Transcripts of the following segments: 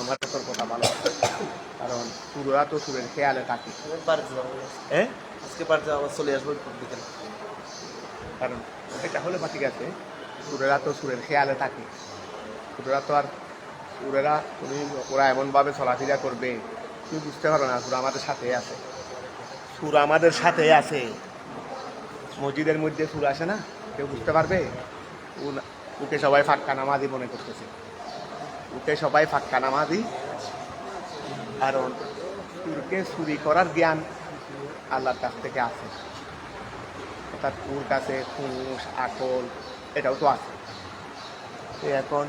আমার তোর কথা ভালো, কারণ সুরা তো সুরের খেয়ালে থাকে। হ্যাঁ, আজকে পার যাওয়া চলে আসবো বিকেল। কারণ এটা হলে বা ঠিক আছে, সুরেরা তো সুরের খেয়ালে থাকে। সুরেরা তো আর সুরেরা তুমি ওরা এমনভাবে চলাফেরা করবে তুমি বুঝতে পারো না। সুরা আমাদের সাথে আছে, সুর আমাদের সাথে আছে। মসজিদের মধ্যে সুর আসে না, কেউ বুঝতে পারবে? ওকে সবাই ফাক্কা নামাজি মনে করতেছে, ওকে সবাই ফাক্কা নামাজি। কারণ সুরকে চুরি করার জ্ঞান আল্লাহর কাছ থেকে আছে, অর্থাৎ ওর কাছে হুঁশ আকল এটাও তো আছে। এখন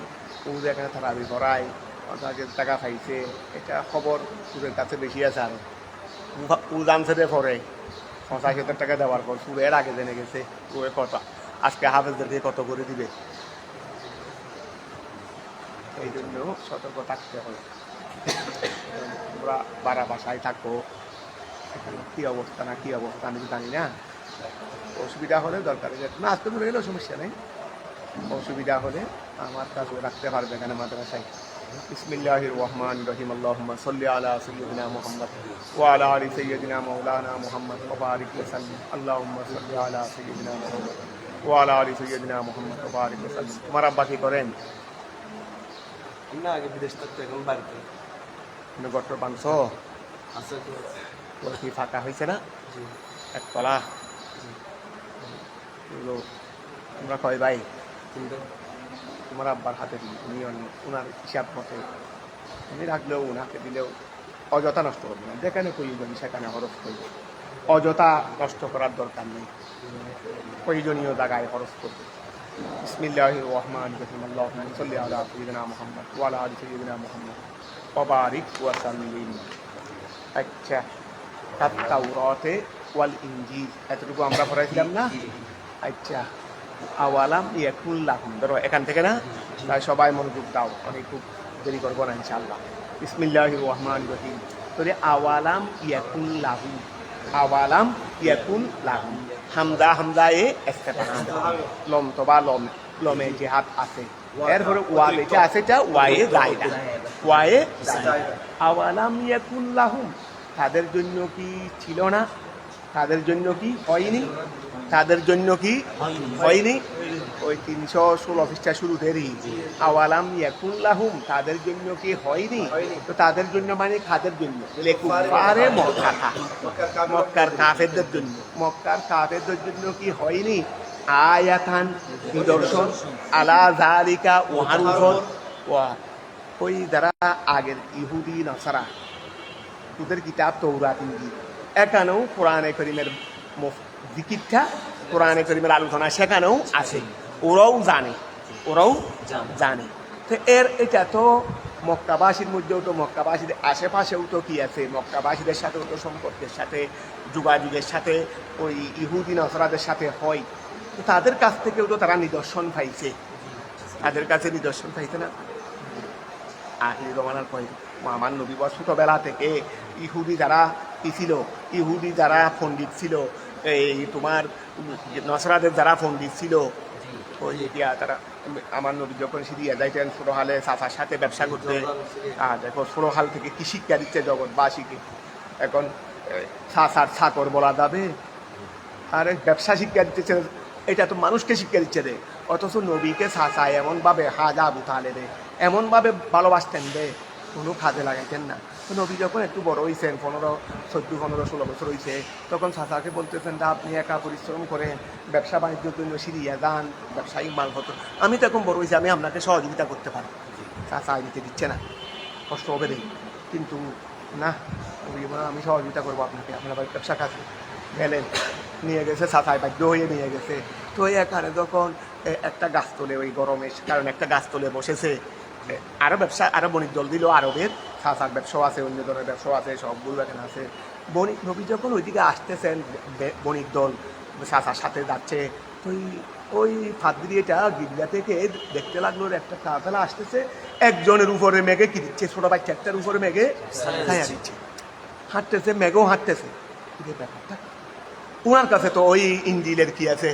ও যেখানে থারাবি করায় 50,000 টাকা পাইছে, এটা খবর সুরের কাছে বেশি আছে। আরো ও জানছে রে পরে 50,000 টাকা দেওয়ার পর সুরের আগে জেনে গেছে ও কত আজকে হাফেজদেরকে কত করে দিবে। এই জন্য সতর্ক থাকতে হবে। তোমরা বারা বাসায় থাকো, এখানে কী অবস্থা না কী অবস্থা আমি জানি না। অসুবিধা হলে দরকার না আসতে মনে গেলেও সমস্যা নেই। অসুবিধা হলে আমার কাছে রাখতে পারবে এখানে মাদ্রাসায়। বিসমিল্লাহির রহমানির রহিম। আল্লাহুম্মা সাল্লি আলা সাইয়্যিদিনা মুহাম্মদ ওয়া আলা আলি সাইয়্যিদিনা মাওলানা মুহাম্মদ ওয়া বারিক ওয়া সাল্লিম। আল্লাহুম্মা সাল্লি আলা সাইয়্যিদিনা মুহাম্মদ ওয়া আলা আলি সাইয়্যিদিনা মুহাম্মদ ওয়া বারিক ওয়া সাল্লিম। তোমার আব্বা কি করেন? না, আগে বিদেশ থাকতো, এখন বাড়িতে তুমি গট্টর বানছ? আছে তো। ওর কি ফাঁকা হয়েছে না জি একতলা? জি। তোমরা কয় ভাই? কিন্তু তোমার আব্বার হাতে নিয়ন ওনার হিসাব মতো আমি রাখলেও ওনাকে দিলেও অযথা নষ্ট করবে না। যেখানে প্রয়োজন সেখানে খরচ করবে, অযথা নষ্ট করার দরকার নেই, প্রয়োজনীয় জায়গায় খরচ করবে। বিসমিল্লাহির রহমানির রহিম। আল্লাহুম্মা সাল্লি আলা সাইয়্যিদিনা মুহাম্মদ ওয়া আলা আলি সাইয়্যিদিনা মুহাম্মদ ওয়া বারিক ওয়া সাল্লিম। আচ্ছা, তাওরাতে ওয়াল ইনজিল এতটুকু আমরা পড়াইছিলাম না? আচ্ছা, আওয়ালাম ইয়াকুল লাহুম, ধরো এখান থেকে না, তাই সবাই মনোযোগ দাও, আমি খুব দেরি করবো না ইনশাআল্লাহ। বিসমিল্লাহির রহমানির রহিম। তোরে আওয়ালাম ইয়াকুল লাহুম, আওয়ালাম ইয়াকুল লাহুম। হামদা হামদা এ ইস্তেফানা, লম তো বা লম, লমে যে হাত আছে, এরপরে ওয়া বেঁচে আছে, এটা ওয়ায়ে জায়দা, ওয়ায়ে জায়দা। আওয়ালাম ইয়াকুল লাহুম, তাদের জন্য কি ছিল না? তাদের জন্য কি হয়নি? তাদের জন্য কি হয়নি? ওই 316 পৃষ্ঠা শুরুতেরই আওয়ালাম ইয়াকুল লাহুম, তাদের জন্য কি হয়নি? তো তাদের জন্য মানে কাদের জন্য? কুফারে মক্কা, মক্কার কাফেরদের জন্য। মক্কার কাফেরদের জন্য কি হয়নি? আয়াতান, নিদর্শন, আলা যালিকা ওয়ার উপর, ওই যারা আগের ইহুদি নাসারা, ওদের কিতাব তৌরাত ইনজিল, এখানেও কোরআনে কারীমের জিকিরটা, কোরআনে কারীমের আলোচনা সেখানেও আছে। ওরাও জানে, ওরাও জানে। তো এটা তো মক্কাবাসীর মধ্যেও তো, মক্কাবাসীদের আশেপাশেও তো কি আছে, মক্কাবাসীদের সাথেও তো সম্পর্কের সাথে, যোগাযোগের সাথে ওই ইহুদি নাসারাদের সাথে হয়। তো তাদের কাছ থেকেও তো তারা নিদর্শন পাইছে, তাদের কাছে নিদর্শন পাইছে না? আখির জমানার পরে আমার নবী ছোটবেলা থেকে ইহুদি যারা কি ছিল, ইহুদি যারা পণ্ডিত ছিল, এই তোমার নসরাদের যারা পণ্ডিত ছিল, ওই দিয়া তারা আমার নবী যখন সিরিয়া যাইতেন ছোটহালে চাচার সাথে ব্যবসা করতে, দেখো ছোটহাল থেকে কি শিক্ষা দিচ্ছে জগৎবাসীকে। এখন চাচার চাকর বলা যাবে? আরে ব্যবসা শিক্ষা দিচ্ছে, এটা তো মানুষকে শিক্ষা দিচ্ছে রে। অথচ নবীকে চাচা এমনভাবে হাজা আবু তালেবে এমনভাবে ভালোবাসতেন রে, কোনো কাজে লাগাইতেন না। তো নবী যখন একটু বড় হয়েছেন, 15-16 বছর হয়েছে, তখন চাচাকে বলতেছেন যে আপনি একা পরিশ্রম করেন, ব্যবসা বাণিজ্যের জন্য সিরিয়া যান, ব্যবসায়িক মালপত্র, আমি তো এখন বড় হয়েছি, আমি আপনাকে সহযোগিতা করতে পারি। চাচা দিতে দিচ্ছে না, কষ্ট হবে রে। কিন্তু না, আমি সহযোগিতা করবো আপনাকে, আপনার ব্যবসা কাজে গেলেন, নিয়ে গেছে চাচাই, বাধ্য হয়ে নিয়ে গেছে। তো এখানে যখন একটা গাছ তোলে, ওই গরমের কারণে একটা গাছ তোলে বসেছে, আরও ব্যবসা, আরও বণিক দল দিল আরবের, চাচার ব্যবসাও আছে, অন্য ধরনের ব্যবসাও আছে, সবগুলো এখানে আছে। বণিক নবী যখন ওইদিকে আসতেছেন, বণিক দল চাচার সাথে যাচ্ছে, তো ওই ফাদরিটা গির্জা থেকে দেখতে লাগলো একটা কাফেলা আসতেছে, একজনের উপরে মেঘে কি দিচ্ছে, ছোট বাচ্চা একটার উপরে মেঘে ছায়া দিচ্ছে, হাঁটতেছে, মেঘেও হাঁটতেছে। ব্যাপারটা ওনার কাছে তো ওই ইঞ্জিলের কি আছে,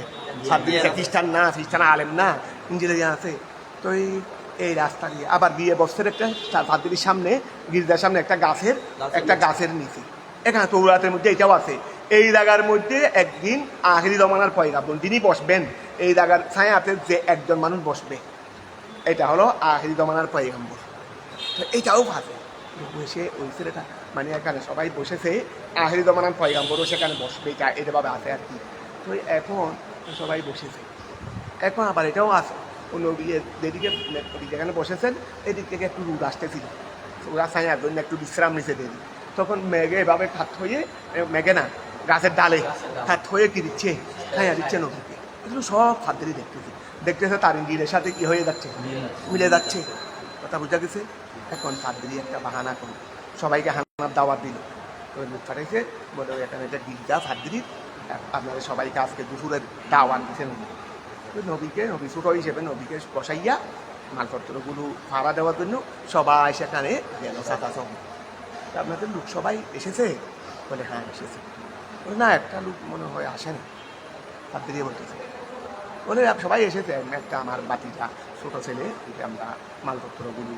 খ্রিস্টান না, খ্রিস্টান আলেম না, ইঞ্জিলের আছে। তো এই রাস্তা দিয়ে আবার গিয়ে বসছেন একটা পাদ্রির সামনে, গির্জার সামনে একটা গাছের নিচে। এখানে তৌরাতের মধ্যে এটাও আছে, এই জায়গার মধ্যে একদিন আখিরি জমানার পয়গাম্বর যিনি বসবেন, এই জায়গার ছায়াতে যে একজন মানুষ বসবে, এটা হলো আখিরি জমানার পয়গাম্বর। তো এইটাও ভাবে বসে ওই ছেলেটা, মানে এখানে সবাই বসেছে, আখিরি জমানার পয়গাম্বরও সেখানে বসবে, এটা ভাবে আছে আর কি। তো এখন সবাই বসেছে, এখন আবার এটাও আছে নবী যেদিকে যেখানে বসেছেন এদিক থেকে একটু রোদ আসতেছিল, ওরা ছায়ার জন্য একটু বিশ্রাম নিতে দেরি। তখন মেঘে এভাবে খাত হয়ে, মেঘে না গাছের ডালে খাত হয়ে কি দিচ্ছে, ছায়া দিচ্ছে নবীকে। এগুলো সব ফাদ্রি দেখতেছে তার ইঞ্জিনের সাথে কি হয়ে যাচ্ছে, মিলে যাচ্ছে। কথা বোঝা গেছে। এখন ফাদ্রি একটা বাহানা করে সবাইকে হানার দাওয়াত দিল, লোক পাঠাইছে, বলে এখানে একটা গির্জা ফাদ্রির, আপনাদের সবাইকে আজকে দুপুরের দাওয়াত দিচ্ছেন। নবীকে, নবী ছোট হিসেবে নবীকে বসাইয়া মালপত্রগুলো ভাড়া দেওয়ার জন্য সবাই সেখানে গেল। সাদা সব আপনাদের লোক সবাই এসেছে, বলে হ্যাঁ এসেছে। বলে না একটা লোক মনে হয় আসেনি, হাত দিয়ে বলতেছে। বলে সবাই এসেছে, একটা আমার বাতিটা ছোট ছেলে, আমরা মালপত্রগুলো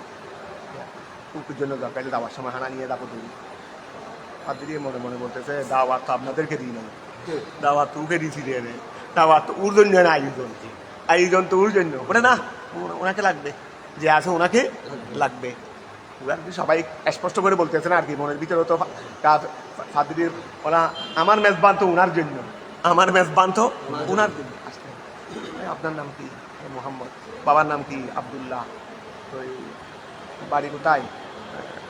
কুকুর জন্য দরকার, দাওয়ার সময় হানা নিয়ে যাবো তুমি। হাত দিয়ে মনে মনে বলতেছে দাওয়াত তো আপনাদেরকে দিই না, দাওয়াত তো উকে দিয়েছি রে, দাওয়াত তো ওর জন্য না, আয়োজন তো ওর জন্য। বলে না ওনাকে লাগবে, যে আছে ওনাকে লাগবে। সবাই স্পষ্ট করে বলতেছে না আর কি, মনের ভিতরে তো ফাদরির ওরা, আমার মেজবান তো ওনার জন্য, আমার মেজবান তো ওনার জন্য। আপনার নাম কি? মোহাম্মদ। বাবার নাম কি? আবদুল্লাহ। তো বাড়ি কোথায়?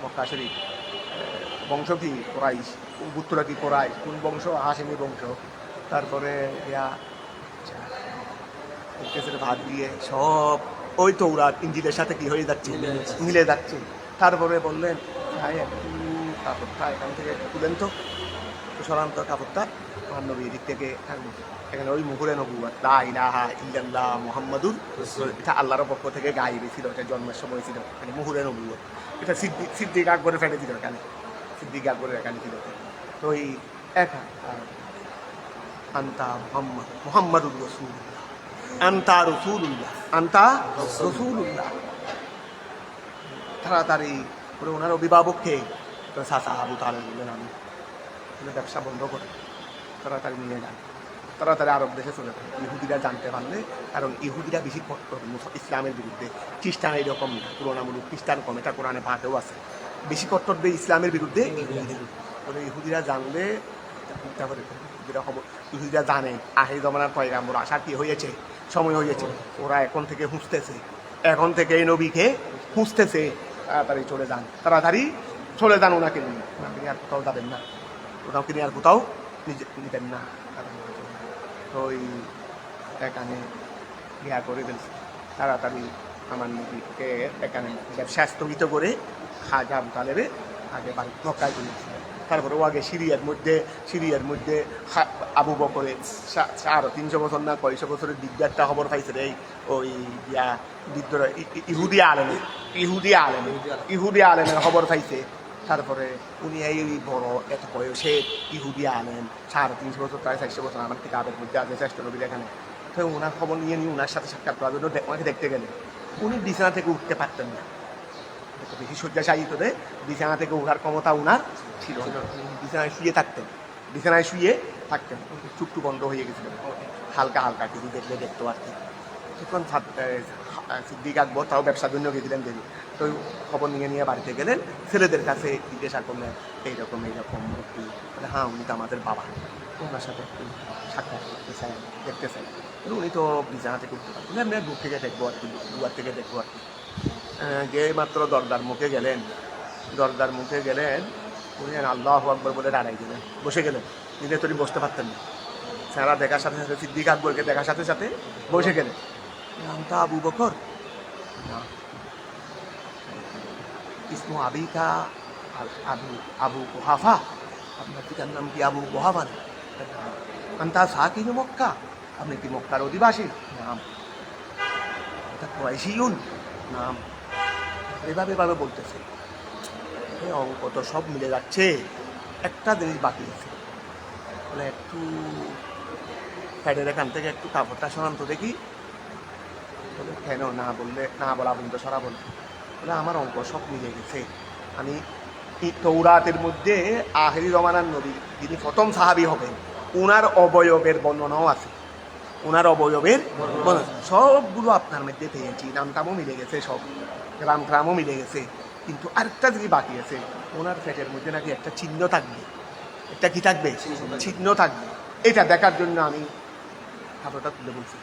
মক্কা শরীফ। বংশ কি? কোরাইশ। পুত্রা কি? কোরাইশ। কোন বংশ? হাসেমি বংশ। তারপরে ভাত দিয়ে সব ওই তৌরাত ইঞ্জিলের সাথে কি হয়ে যাচ্ছে, মিলে যাচ্ছে। তারপরে বললেন ভাই একটু কাপড়টা এখান থেকে তুলেন তো, সরান্ত কাপড়টা, আমার নবী এদিক থেকে এখানে ওই মুহুরে নবুয়াত লা ইলাহা ইল্লাল্লাহ মুহাম্মাদুর রাসূলুল্লাহ, এটা আল্লাহর পক্ষ থেকে গায়েবী ছিল, এটা জন্মের সময় ছিল, মানে মুহুরে নবুয়াত। এটা সিদ্দিক আকবরে ফেলে দিল এখানে, সিদ্দিক আকবরের এখানে ছিল। তো এই একা আন্তা মুহাম্মদ, মুহাম্মাদুর রাসূলুল্লাহ, আন্তা রাসূলুল্লাহ, আন্তা রাসূলুল্লাহ। তাড়াতাড়ি করে ওনার অভিভাবককে চাচা আবু তালেব বললেন আমি ব্যবসা বন্ধ করে তাড়াতাড়ি নিয়ে যান, তাড়াতাড়ি আরব দেশে চলে যান। ইহুদিরা জানতে পারলে, কারণ ইহুদিরা বেশি কট্টর ইসলামের বিরুদ্ধে, খ্রিস্টান এরকম না, তুলনামূলক খ্রিস্টান কম, এটা কোরআনে পাঠেও আছে, বেশি কট্টর দেয় ইসলামের বিরুদ্ধে ইহুদিরা জানলে ইহুদিরা জানে আখির জমানার পয়গাম্বর আসার কি হয়েছে, সময় হয়েছে, ওরা এখন থেকে খুঁজতেছে, এখন থেকে এই নবীকে খুঁজতেছে। তাড়াতাড়ি চলে যান, তাড়াতাড়ি চলে যান, ওনাকে নিয়ে, ওনাকে নিয়ে আর কোথাও যাবেন না, ওনাকে নিয়ে আর কোথাও নিবেন না। তো ওই এখানে ইয়া করে ফেলছে, তাড়াতাড়ি আমার নবীকে এখানে ব্যবসা স্থগিত করে খাজা আবু তালেবে আগে বাড়ি মক্কায় তুলেছে। তারপরে ও আগে সিরিয়ার মধ্যে আবু বকরে 350 বছর না কয়শো বছরের বিদ্যারটা খবর পাইছে রে, ওই ইয়া বিদ্রোহ ইহুদি আলেমের খবর পাইছে। তারপরে উনি এই বড় এত বয়সে ইহুদি আলেম, 350 বছর প্রায় 400 বছর আমার থেকে আবের মধ্যে আছে শ্রেষ্ঠ নবীর এখানে। তো ওনার খবর নিয়ে ওনার সাথে সাক্ষাৎ করার জন্য ওনাকে দেখতে গেলে উনি বিছানা থেকে উঠতে পারতেন না, বেশি শয্যাশায়ী করে বিছানা থেকে ওঠার ক্ষমতা ওনার ছিল, বিছানায় শুয়ে থাকতেন, চুপটু বন্ধ হয়ে গেছিল, হালকা হালকা কিছু দেখলে দেখতে পারতেন। তখন সিদ্দিক আকবর তাও ব্যবসার জন্য গেছিলেন দেরি, তো খবর নিয়ে বাড়িতে গেলেন, ছেলেদের কাছে জিজ্ঞাসা করলেন এইরকম একটু, হ্যাঁ উনি তো আমাদের বাবা, ওনার সাথে একটু সাক্ষাৎ করতে চাই, দেখতে চাই। উনি তো বিছানা থেকে উঠতে পারেন, আমি দূর থেকে দেখবো আর কি, দুয়ার থেকে দেখবো আর কি। যে মাত্র দরজার মুখে গেলেন উনি আল্লাহু আকবার বলে দাঁড়াই গেলেন, বসে গেলেন, নিজে তৈরি বসতে পারতেন না। স্যারা দেখার সাথে সাথে সিদ্দিক আকবরকে দেখার সাথে সাথে বসে গেলেন। নামটা আবু বকর না, ইসমু আবিকা আবু কুহাফা, আপনার পিতার নাম কি আবু কুহাফা? আন্তা সাকিনু মক্কা, আপনি কি মক্কার অধিবাসী? নাম। কুরাইশিউন? নাম। এভাবে বলতেছে, অঙ্ক তো সব মিলে যাচ্ছে, একটা জিনিস বাকি আছে, বলে একটু প্যাডের এখান থেকে একটু কাপড়টা সরান তো দেখি। বলে কেন না বললে না বলা বন্ধ সরা বলে বলে আমার অঙ্ক সব মিলে গেছে। আমি তৌরাতের মধ্যে আখেরি জমানার নবী যিনি প্রথম সাহাবী হবেন ওনার অবয়বের বর্ণনাও আছে, ওনার অবয়বের সবগুলো আপনার মধ্যে পেয়েছি, নামটামও মিলে গেছে, সব গ্রামও মিলে গেছে। কিন্তু আরেকটা জিনিস বাকি আছে, ওনার পেটের মধ্যে নাকি একটা চিহ্ন থাকবে। একটা কি থাকবে? চিহ্ন থাকবে। এটা দেখার জন্য আমি খাবারটা তুলে বলছি,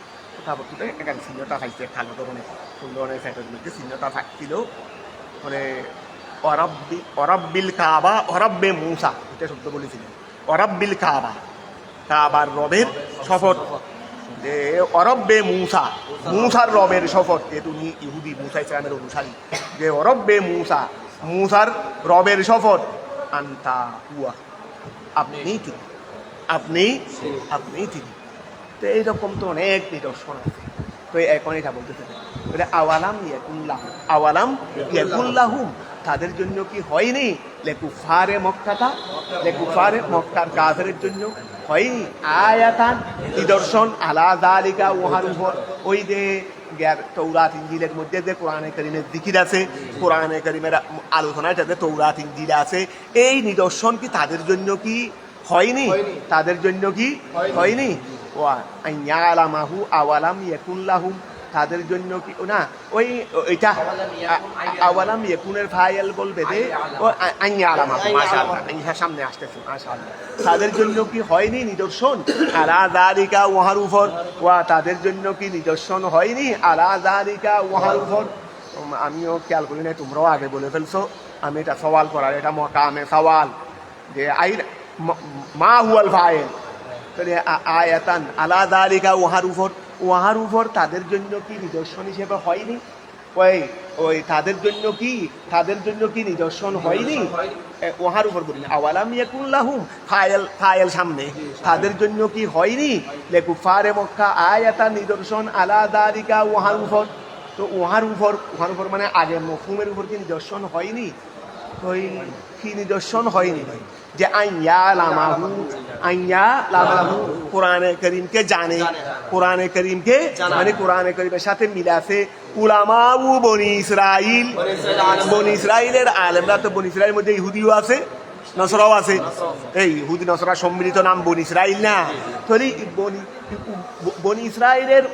খাবার তুলে এখানে চিহ্নটা খাইছে, খালো ধরনের সুন্দর পেটের মধ্যে চিহ্নটা থাকছিল। মানে অরব্বিল কাবা অরব্বে মূসা, এটা শব্দ বলেছিলেন। অরব্বিল কাবা, কাবার রবের শপথ, যে অরব্বে মূসা, মূসার রবের শপথ। যে তুমি ইহুদি, মূসা ইসলামের অনুসারী, যে অরব্বে মূসা, মূসার রবের শপথ, আন্তা হুয়া, আপনি তিনি, আপনি তিনি। তো এইরকম তো অনেক নিদর্শন আছে। তো এখন এটা বলতেছে আওয়ালাম ইয়াকুল্লাহুম, আওয়ালাম ইয়াকুল্লাহুম, তাদের জন্য কি হয়নি? লেকুফারে মক্কাতা, লেকুফারে মক্কার কাফেরের জন্য হয়নি আয়াতান নিদর্শন আলা যালিকা ওয়াহার উপর। ওই যে তৌরাত ইনজিলের মধ্যে যে কোরআনে কারীমের জিকির আছে, কোরআনে কারীমের আলোচনায় যাতে তৌরাত ইনজিল আছে, এই নিদর্শন কি তাদের জন্য কি হয়নি? তাদের জন্য কি হয়নি? ওয়া আইয়ালামাহু আওয়ালাম ইয়াকুল্লাহুম, তাদের জন্য কি না ওই ওইটা আওয়ালাম ইয়াকুনের ফাইল বলবে যে ও আইয়ালামাহু, মাশাআল্লাহ, ইহা সামনে আসতেছে, মাশাআল্লাহ। তাদের জন্য কি হয়নি নিদর্শন? আলা যালিকা ওয়াহার উপর, ওয়া তাদের জন্য কি নিদর্শন হয়নি? আলা যালিকা ওয়াহার উপর। আমিও খেয়াল করি না, তোমরাও আগে বলে ফেলছো। আমি এটা সওয়াল করার, এটা মকামে সওয়াল, যে আই মা হুয়াল ফাইল, আয়াতান আলা যালিকা ওয়াহার উপর তাদের জন্য কি নিদর্শন হিসেবে হয়নি? ওই তাদের জন্য কি নিদর্শন হয়নি? ওয়াহার উপর বলি, আওয়ালাম ইয়াকুল্লাহুম, ফাইল সামনে, তাদের জন্য কি হয়নি? লেকুফারে মক্কা আয়াতান নিদর্শন আলা যালিকা ওয়াহার উপর। তো ওয়াহার উপর মানে আগে মফহুমের উপর কি নিদর্শন হয়নি? ওই কি নিদর্শন হয়নি? যে আইয়ালামাহু, কোরআনে করিমকে জানে, কোরআনে করিমকে মানে কোরআনে করিমের সাথে মিলে আছে উলামাউ বনি ইসরাইল, বনি ইসরাইলের আলেমরা। তো বনি ইসরাইলের মধ্যে ইহুদিও আছে, নসরাও আছে। এই ইহুদি নসরা সম্মিলিত নাম বনি ইসরাইল না? তাহলে বনি ইসরাইলের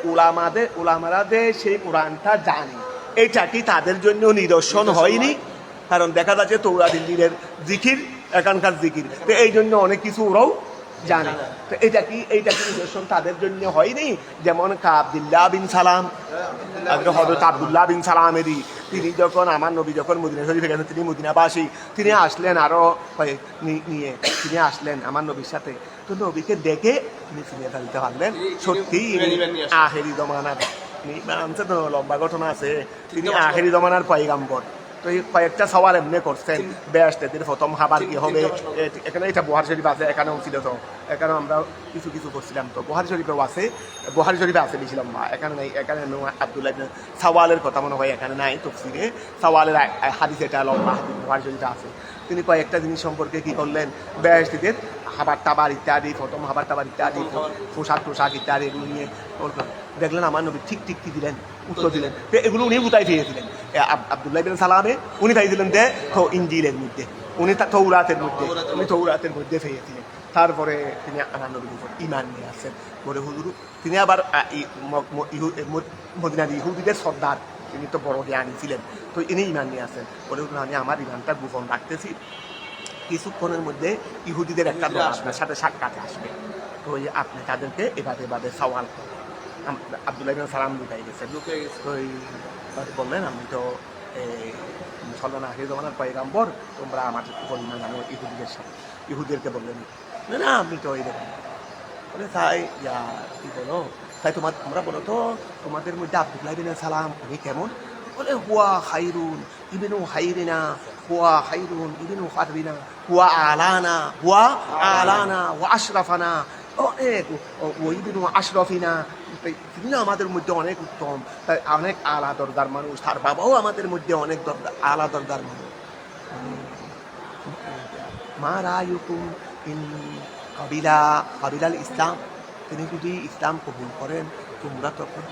উলামারা সেই কোরআনটা জানে, এটা কি তাদের জন্য নিদর্শন হয়নি? কারণ দেখা যাচ্ছে তৌরাত ইনজিলের জিকির এখানকার জিকির, তো এই জন্য অনেক কিছু ওরাও জানে। তো এইটা কি নিদর্শন তাদের জন্য হয়নি? যেমন আব্দুল্লাহ বিন সালাম, হযরত আব্দুল্লাহ বিন সালামেরই, তিনি যখন আমার নবী যখন মদিনা শরীফে গেছেন, তিনি মদিনাবাসী, তিনি আসলেন আরো নিয়ে, তিনি আসলেন আমার নবীর সাথে। তো নবীকে দেখে তিনি চিনে ফেলতে পারলেন সত্যি আখেরি জমানার, তো লম্বা ঘটনা আছে, তিনি আখেরি জমানার পয়গাম্বর। তো এই কয়েকটা সওয়াল এমনি করছেন, বেহেশতের প্রথম খাবার কি হবে। এখানে এটা বুখারী শরীফ আছে, এখানেও ছিল, তো এখানেও আমরা কিছু করছিলাম। তো বুখারী শরীফেও আছে, বুখারী শরীফে আছে বেশি লম্বা, এখানে নাই। এখানে আব্দুল্লাহ সওয়ালের কথা মনে হয় এখানে নাই তফসিরে, সওয়ালের হাদিস এটা লম্বা হাদিস বুখারী শরীফে আছে। তিনি কয়েকটা জিনিস সম্পর্কে কি করলেন, বেহেশতের খাবার টাবার ইত্যাদি, প্রথম খাবার টাবার ইত্যাদি, পোশাক ইত্যাদি, এগুলো নিয়ে দেখলেন আমার নবী ঠিক কি দিলেন, উত্তর দিলেন। তো এগুলো উনি উঠাই পেয়েছিলেন। আব্দুল্লাহ বিন সালামে উনি পাইছিলেন যে ইনজিলের মধ্যে, উনি তৌরাতের মধ্যে পেয়েছিলেন। তারপরে তিনি আমার নবীর উপর ঈমান নিয়ে আসছেন বলে হুজুর। তিনি আবার মদিনার ইহুদিদের সর্দার, তিনি তো বড় জ্ঞানী ছিলেন। তো ইনি ঈমান নিয়ে আসছেন বলে হুজুর, আমি আমার ঈমানটা গোপন রাখতেছি, কিছুক্ষণের মধ্যে ইহুদিদের একটা দল আপনার সাথে সাক্ষাতে আসবে, তো আপনি তাদেরকে এভাবে সওয়াল করেন। আব্দুল্লাহ বিন সালাম লুকাই গেছে। তো বললেন, আমি তো মুসলমান আখেরি জমানার পয়গাম্বর, তোমরা আমার উপর ঈমান আনো ইহুদিদের সাথে। ইহুদিদেরকে বললেন, না আমি তো এইরকম। বলে তাই কি বলো, তাই তোমরা বলো তো তোমাদের মধ্যে আব্দুল্লাহ বিন সালাম উনি কেমন? বলে হুয়া খাইরুন ইবনু হাইরিনা, হুয়া খাইরুন ইবনু হারবিনা, হুয়া আলানা ওয়া আশরাফানা, অনেক ওই ইবনু আশরাফিনা, তিনি আমাদের মধ্যে অনেক উত্তম, তাই অনেক আলা দরদার মানুষ। তার বাবাও আমাদের মধ্যে অনেক আলা দরদার মানুষ। মা রায়ুকুম ইন কাবিলাল ইসলাম, তিনি যদি ইসলাম কবুল করেন, তোমরা তখন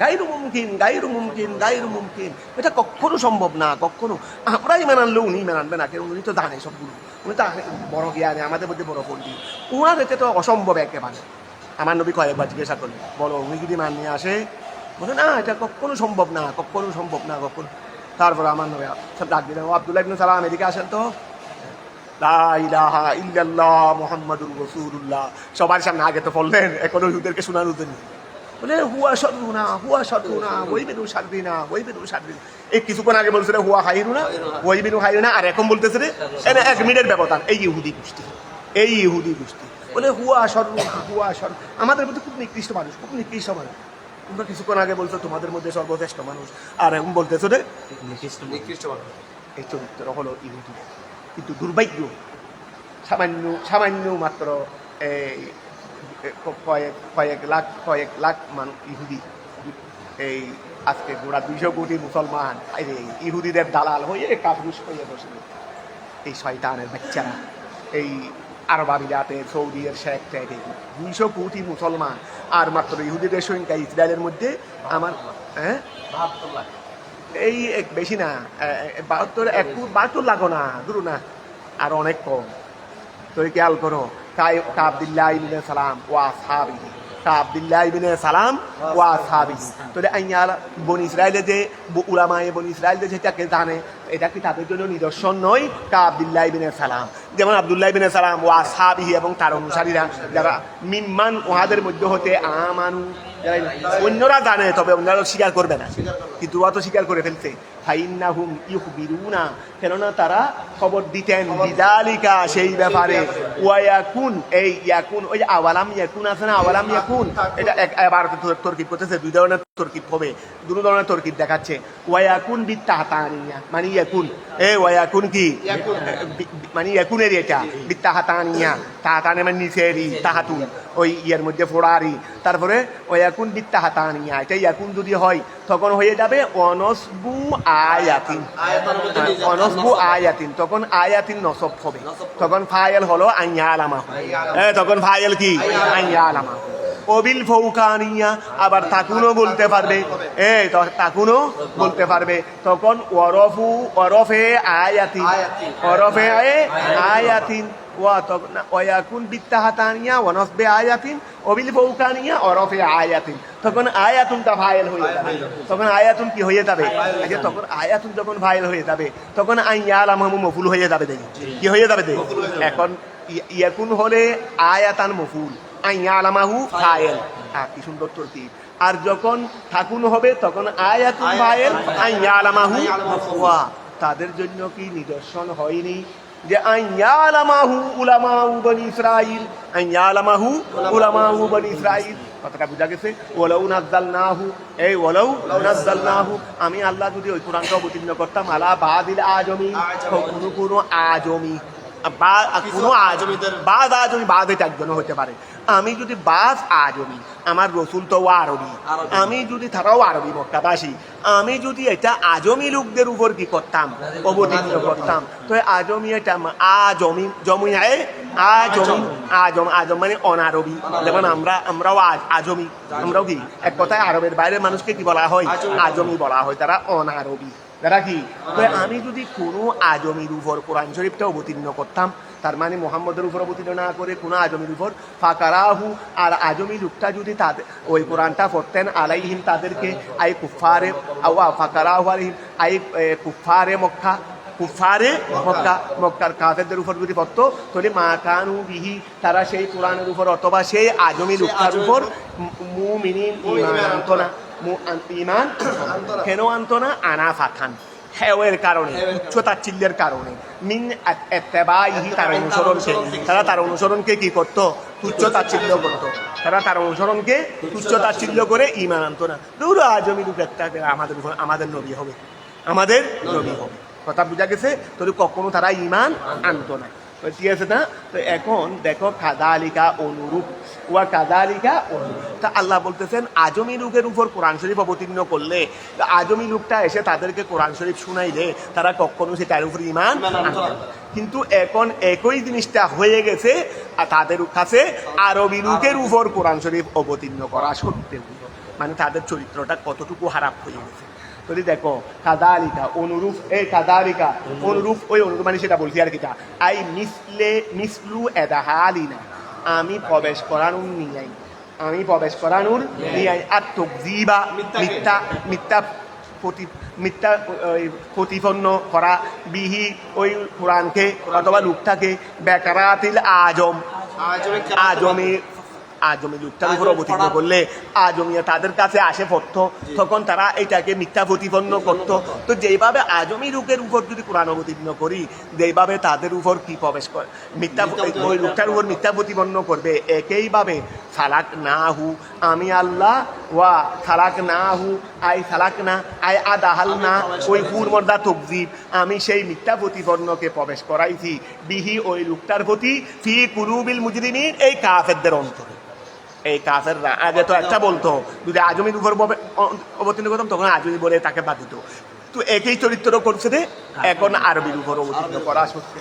গাইরু মুমকিন গাইরু মুমকিন গাইরু মুমকিন, এটা কখনো সম্ভব না, কখনো। আমরা ইমান আনলেও উনি ইমান আনবে না, কেন উনি তো জানে সবগুলো, উনি তো বড় জ্ঞানে আমাদের মধ্যে বড় পন্ডি, উনার এতে তো অসম্ভব একেবারে। আমার নবী কয়েকবার জিজ্ঞাসা করলেন, বলো উনি যদি মান নিয়ে আসে, বলে না এটা কখনো সম্ভব না, কখনো সম্ভব না, কখনো। তারপর আমার নবী সব ডাক দিলেন, ও আব্দুল্লাহ ইবনে সালাম এদিকে আসেন তো। লা ইলাহা ইল্লাল্লাহ মুহাম্মাদুর রাসূলুল্লাহ সবার সামনে আগে তো বললেন, এখনো ইহুদেরকে শোনার উদ্দেশ্য বলে হুয়া শাররুনা ওয়াইবিনু শাররিনা ওয়াইবিনু শাররিনা। এই কিছুক্ষণ আগে বলছে হুয়া খাইরুনা ওয়াইবিনু খাইরুনা, আর এখন বলতেছে রে এনে 1 মিনিটের ব্যবধান। এই ইহুদি গোষ্ঠী বলে হুয়া শাররুনা। আমাদের মধ্যে খুব নিকৃষ্ট মানুষ, খুব নিকৃষ্ট মানুষ। তোমরা কিছুক্ষণ আগে বলছো তোমাদের মধ্যে সর্বশ্রেষ্ঠ মানুষ, আর এখন বলতেছো রে নিকৃষ্ট মানুষ। এই চরিত্র হলো ইহুদি। কিন্তু দুর্ভাগ্য, সামান্য মাত্র এই কয়েক লাখ মানুষ ইহুদি, এই আজকে গোড়া 200 কোটি মুসলমান ইহুদিদের দালাল হয়ে কাপুরুষ হয়ে বসে। এই শয়তানের বাচ্চারা, এই আরব আমিরাতের সৌদির শেখ থেকে 200 কোটি মুসলমান, আর মাত্র ইহুদিদের সংখ্যা ইসরায়েলের মধ্যে আমার 72 লাখ। এই বেশি না, 72 লাখ না, দূর না, আর অনেক কম। তো খেয়াল করো, আব্দুল্লাহ ইবনে সালাম ওয়া আসহাবিহি, আব্দুল্লাহ ইবনে সালাম ওয়া আসহাবিহি। তো আইয়াল বনি ইসরায়েলে যে উলামায়ে বনি ইসরায়েলে যেটাকে জানে, এটা কি তাদের জন্য নিদর্শন নয়? আব্দুল্লাহ ইবনে সালাম, যেমন আব্দুল্লাহ ইবনে সালাম ওয়া আসহাবিহি এবং তার অনুসারীরা, যারা মিম্মান ওহাদের মধ্যে হতে আমানু, যারা অন্যরা জানে তবে অন্যরা স্বীকার করবে না, কিন্তু ওরা তো স্বীকার করে ফেলছে। ফাইন্নাহুম ইউখবিরুনা, কেননা তারা খবর দিতেন বিযালিকা, সেই ব্যাপারে। ওয়ায়াকুন, এই ইয়াকুন, ওই আওয়ালাম ইয়াকুন আছে না, আওয়ালাম ইয়াকুন, এটা একবার তরকিব করতেছে, 2 ধরনের তরকিব হবে, 2 ধরনের তরকিব দেখাচ্ছে। ওয়ায়াকুন বিত্তাহাতানিয়া, মানে ইয়াকুন, ওয়ায়াকুন কি মানে ইয়াকুনের এটা বিত্তাহাতানিয়া, তাহাতানে মানে নিচেরই, তাহাতুন ওই ইয়ের মধ্যে ফোড়ারি। তারপরে ওয়াকুন বিত্তাহাতানিয়া, এটা ইয়াকুন যদি হয় তখন হয়ে যাবে অনসবু আয়াতিন, অনসবু আয়াতিন, তখন আয়াতিন নসব হবে, তখন ফাইল হলো আইয়ালামা, তখন ফাইল কি আইয়ালামা। অবিল ফৌকানিয়া, আবার তাকুনও বলতে পারবে, তাকুনও বলতে পারবে, তখন ওরফে আয়াতিন, ওরফে আয়াতিন, ওয়াকুন বিত্তাহাতানিয়া ওয়ানসবে আয়াতিন অবিল ফৌকানিয়া ওরফে আয়াতিন, তখন আয়াতুনটা ফাইল হয়ে যাবে, তখন আয়াতুন কি হয়ে যাবে, তখন আয়াতুন যখন ফাইল হয়ে যাবে তখন আইয়ালামাহু মফুল হয়ে যাবে, দেখি কি হয়ে যাবে দেখি। এখন ইয়াকুন হলে আয়াতান মফুল, আইয়ালামাহু ফাইল, কি সুন্দর তরতিব। আর যখন থাকুন হবে তখন আয়াতুন ফাইল আইয়ালামাহু মাফুয়া। তাদের জন্য কি নিদর্শন হয়নি যে আইয়ালামাহু উলামাউ বনি ইসরাইল, আইয়ালামাহু উলামাউ বনি ইসরাইল, কথাটা বুঝা গেছে? ওয়ালাউ নাযালনাহু, এই ওয়ালাউ নাযালনাহু, আমি আল্লাহ যদি ওই কোরআনটা অবতীর্ণ করতাম আলা বাদিল আজমি, কোনো আজমি, কোনো আজমিদের বাদ আজমি, বাদ এটা একজন হতে পারে। আমি যদি বাস আজমি, আমার রসুল তো আরবি, আমি যদি তারাও আরবি মক্কাবাসী, আমি যদি এটা আজমি লোকদের উপর কি করতাম, অবতীর্ণ করতাম, তো আজমি এটা আজমি জমি আজম মানে অনারবি, যেমন আমরাও আজমি, আমরাও কি এক কথায় আরবের বাইরের মানুষকে কি বলা হয়, আজমি বলা হয়, তারা অনারবি, তারা কি। আমি যদি কোনো আজমির উপর কোরআন শরীফটা অবতীর্ণ করতাম, তার মানে মোহাম্মদের উপর অবতীর্ণ না করে কোনো আজমির উপর, ফাকারাহু, আর আজমি লোকটা যদি তাদের ওই কোরআনটা পড়তেন, আলাইহিম তাদেরকে, আই কুফারে ফাকারাহু আলাইহিম, আই কুফারে মক্কা, কুফারে মক্কা, মক্কার কাফেরদের উপর যদি পড়তো, তাহলে মা কানু বিহি, তারা সেই কোরআনের উপর অথবা সেই আজমি লোকটার উপর মুমিনিন ঈমান আনতো না। ঈমান কেন আনতো না? আনা ফাথান, হেওয়ের কারণে, উচ্চতাচ্ছিল্যের কারণে, মিন ইত্তেবাইহি, তার অনুসরণকে, তারা তার অনুসরণকে কি করতো? তুচ্ছতাচ্ছিল্য করতো, তারা তার অনুসরণকে তুচ্ছতাচ্ছিল্য করে ঈমান আনতো না। দূর আজমি লোক একটা আমাদের উপর, আমাদের নবী হবে, আমাদের নবী হবে, কথা বুঝা গেছে? তবে কখনো তারা ঈমান আনতো না। ঠিক আছে না? তো এখন দেখো কাদালিকা অনুরূপ ওয়া কাদালিকা অনুরূপ, তা আল্লাহ বলতেছেন আজমি লোকের উপর কোরআন শরীফ অবতীর্ণ করলে আজমি লোকটা এসে তাদেরকে কোরআন শরীফ শুনাইলে তারা কখনো সেটার উপর ইমান আনবে না। কিন্তু এখন একই জিনিসটা হয়ে গেছে আর তাদের কাছে আরবি লোকের উপর কোরআন শরীফ অবতীর্ণ করা সত্ত্বেও, মানে তাদের চরিত্রটা কতটুকু খারাপ হয়ে গেছে। যদি দেখো কাদালিকা অনুরূপ, এই কাদালিকা অনুরূপ, ওই অনুরূপ মানে সেটা বলছি আর কিটা আই মিসলু এদাহালিনা, আমি প্রবেশ করানোর নিয়াই, আমি প্রবেশ করানোর নিয়াই আর তকজিবা মিথ্যা মিথ্যা মিথ্যা প্রতিপন্ন করা বিহি ওই কোরআনকে অথবা লোকটাকে বেকারাতিল আজমি আজমি লোকটার উপর অবতীর্ণ করলে আজমিয়া তাদের কাছে আসে পড়তো, তখন তারা এটাকে মিথ্যা প্রতিপন্ন করতো। তো যেইভাবে আজমি লোকের উপর যদি কোরআন অবতীর্ণ করি, যেইভাবে তাদের উপর কি প্রবেশ করে মিথ্যা ওই লোকটার উপর মিথ্যা প্রতিপন্ন করবে, একইভাবে সালাক না হু আমি আল্লাহ ওয়া সালাক না হু আই সালাক না আই আদাহাল না ওই পূর্মর্দা তকজিব, আমি সেই মিথ্যা প্রতিপন্নকে প্রবেশ করাইছি বিহি ওই লোকটার প্রতি ফি কুলুবিল মুজরিমিন, এই কাফেরদের অন্তরে। এই কাফেররা আগে তো একটা বলতো, যদি আজমির উপর অবতীর্ণ করতাম তখন আজমি বলে তাকে বাদ দিত। তো একই চরিত্র করছে রে, এখন আরবির উপর অবতীর্ণ করা সত্যি।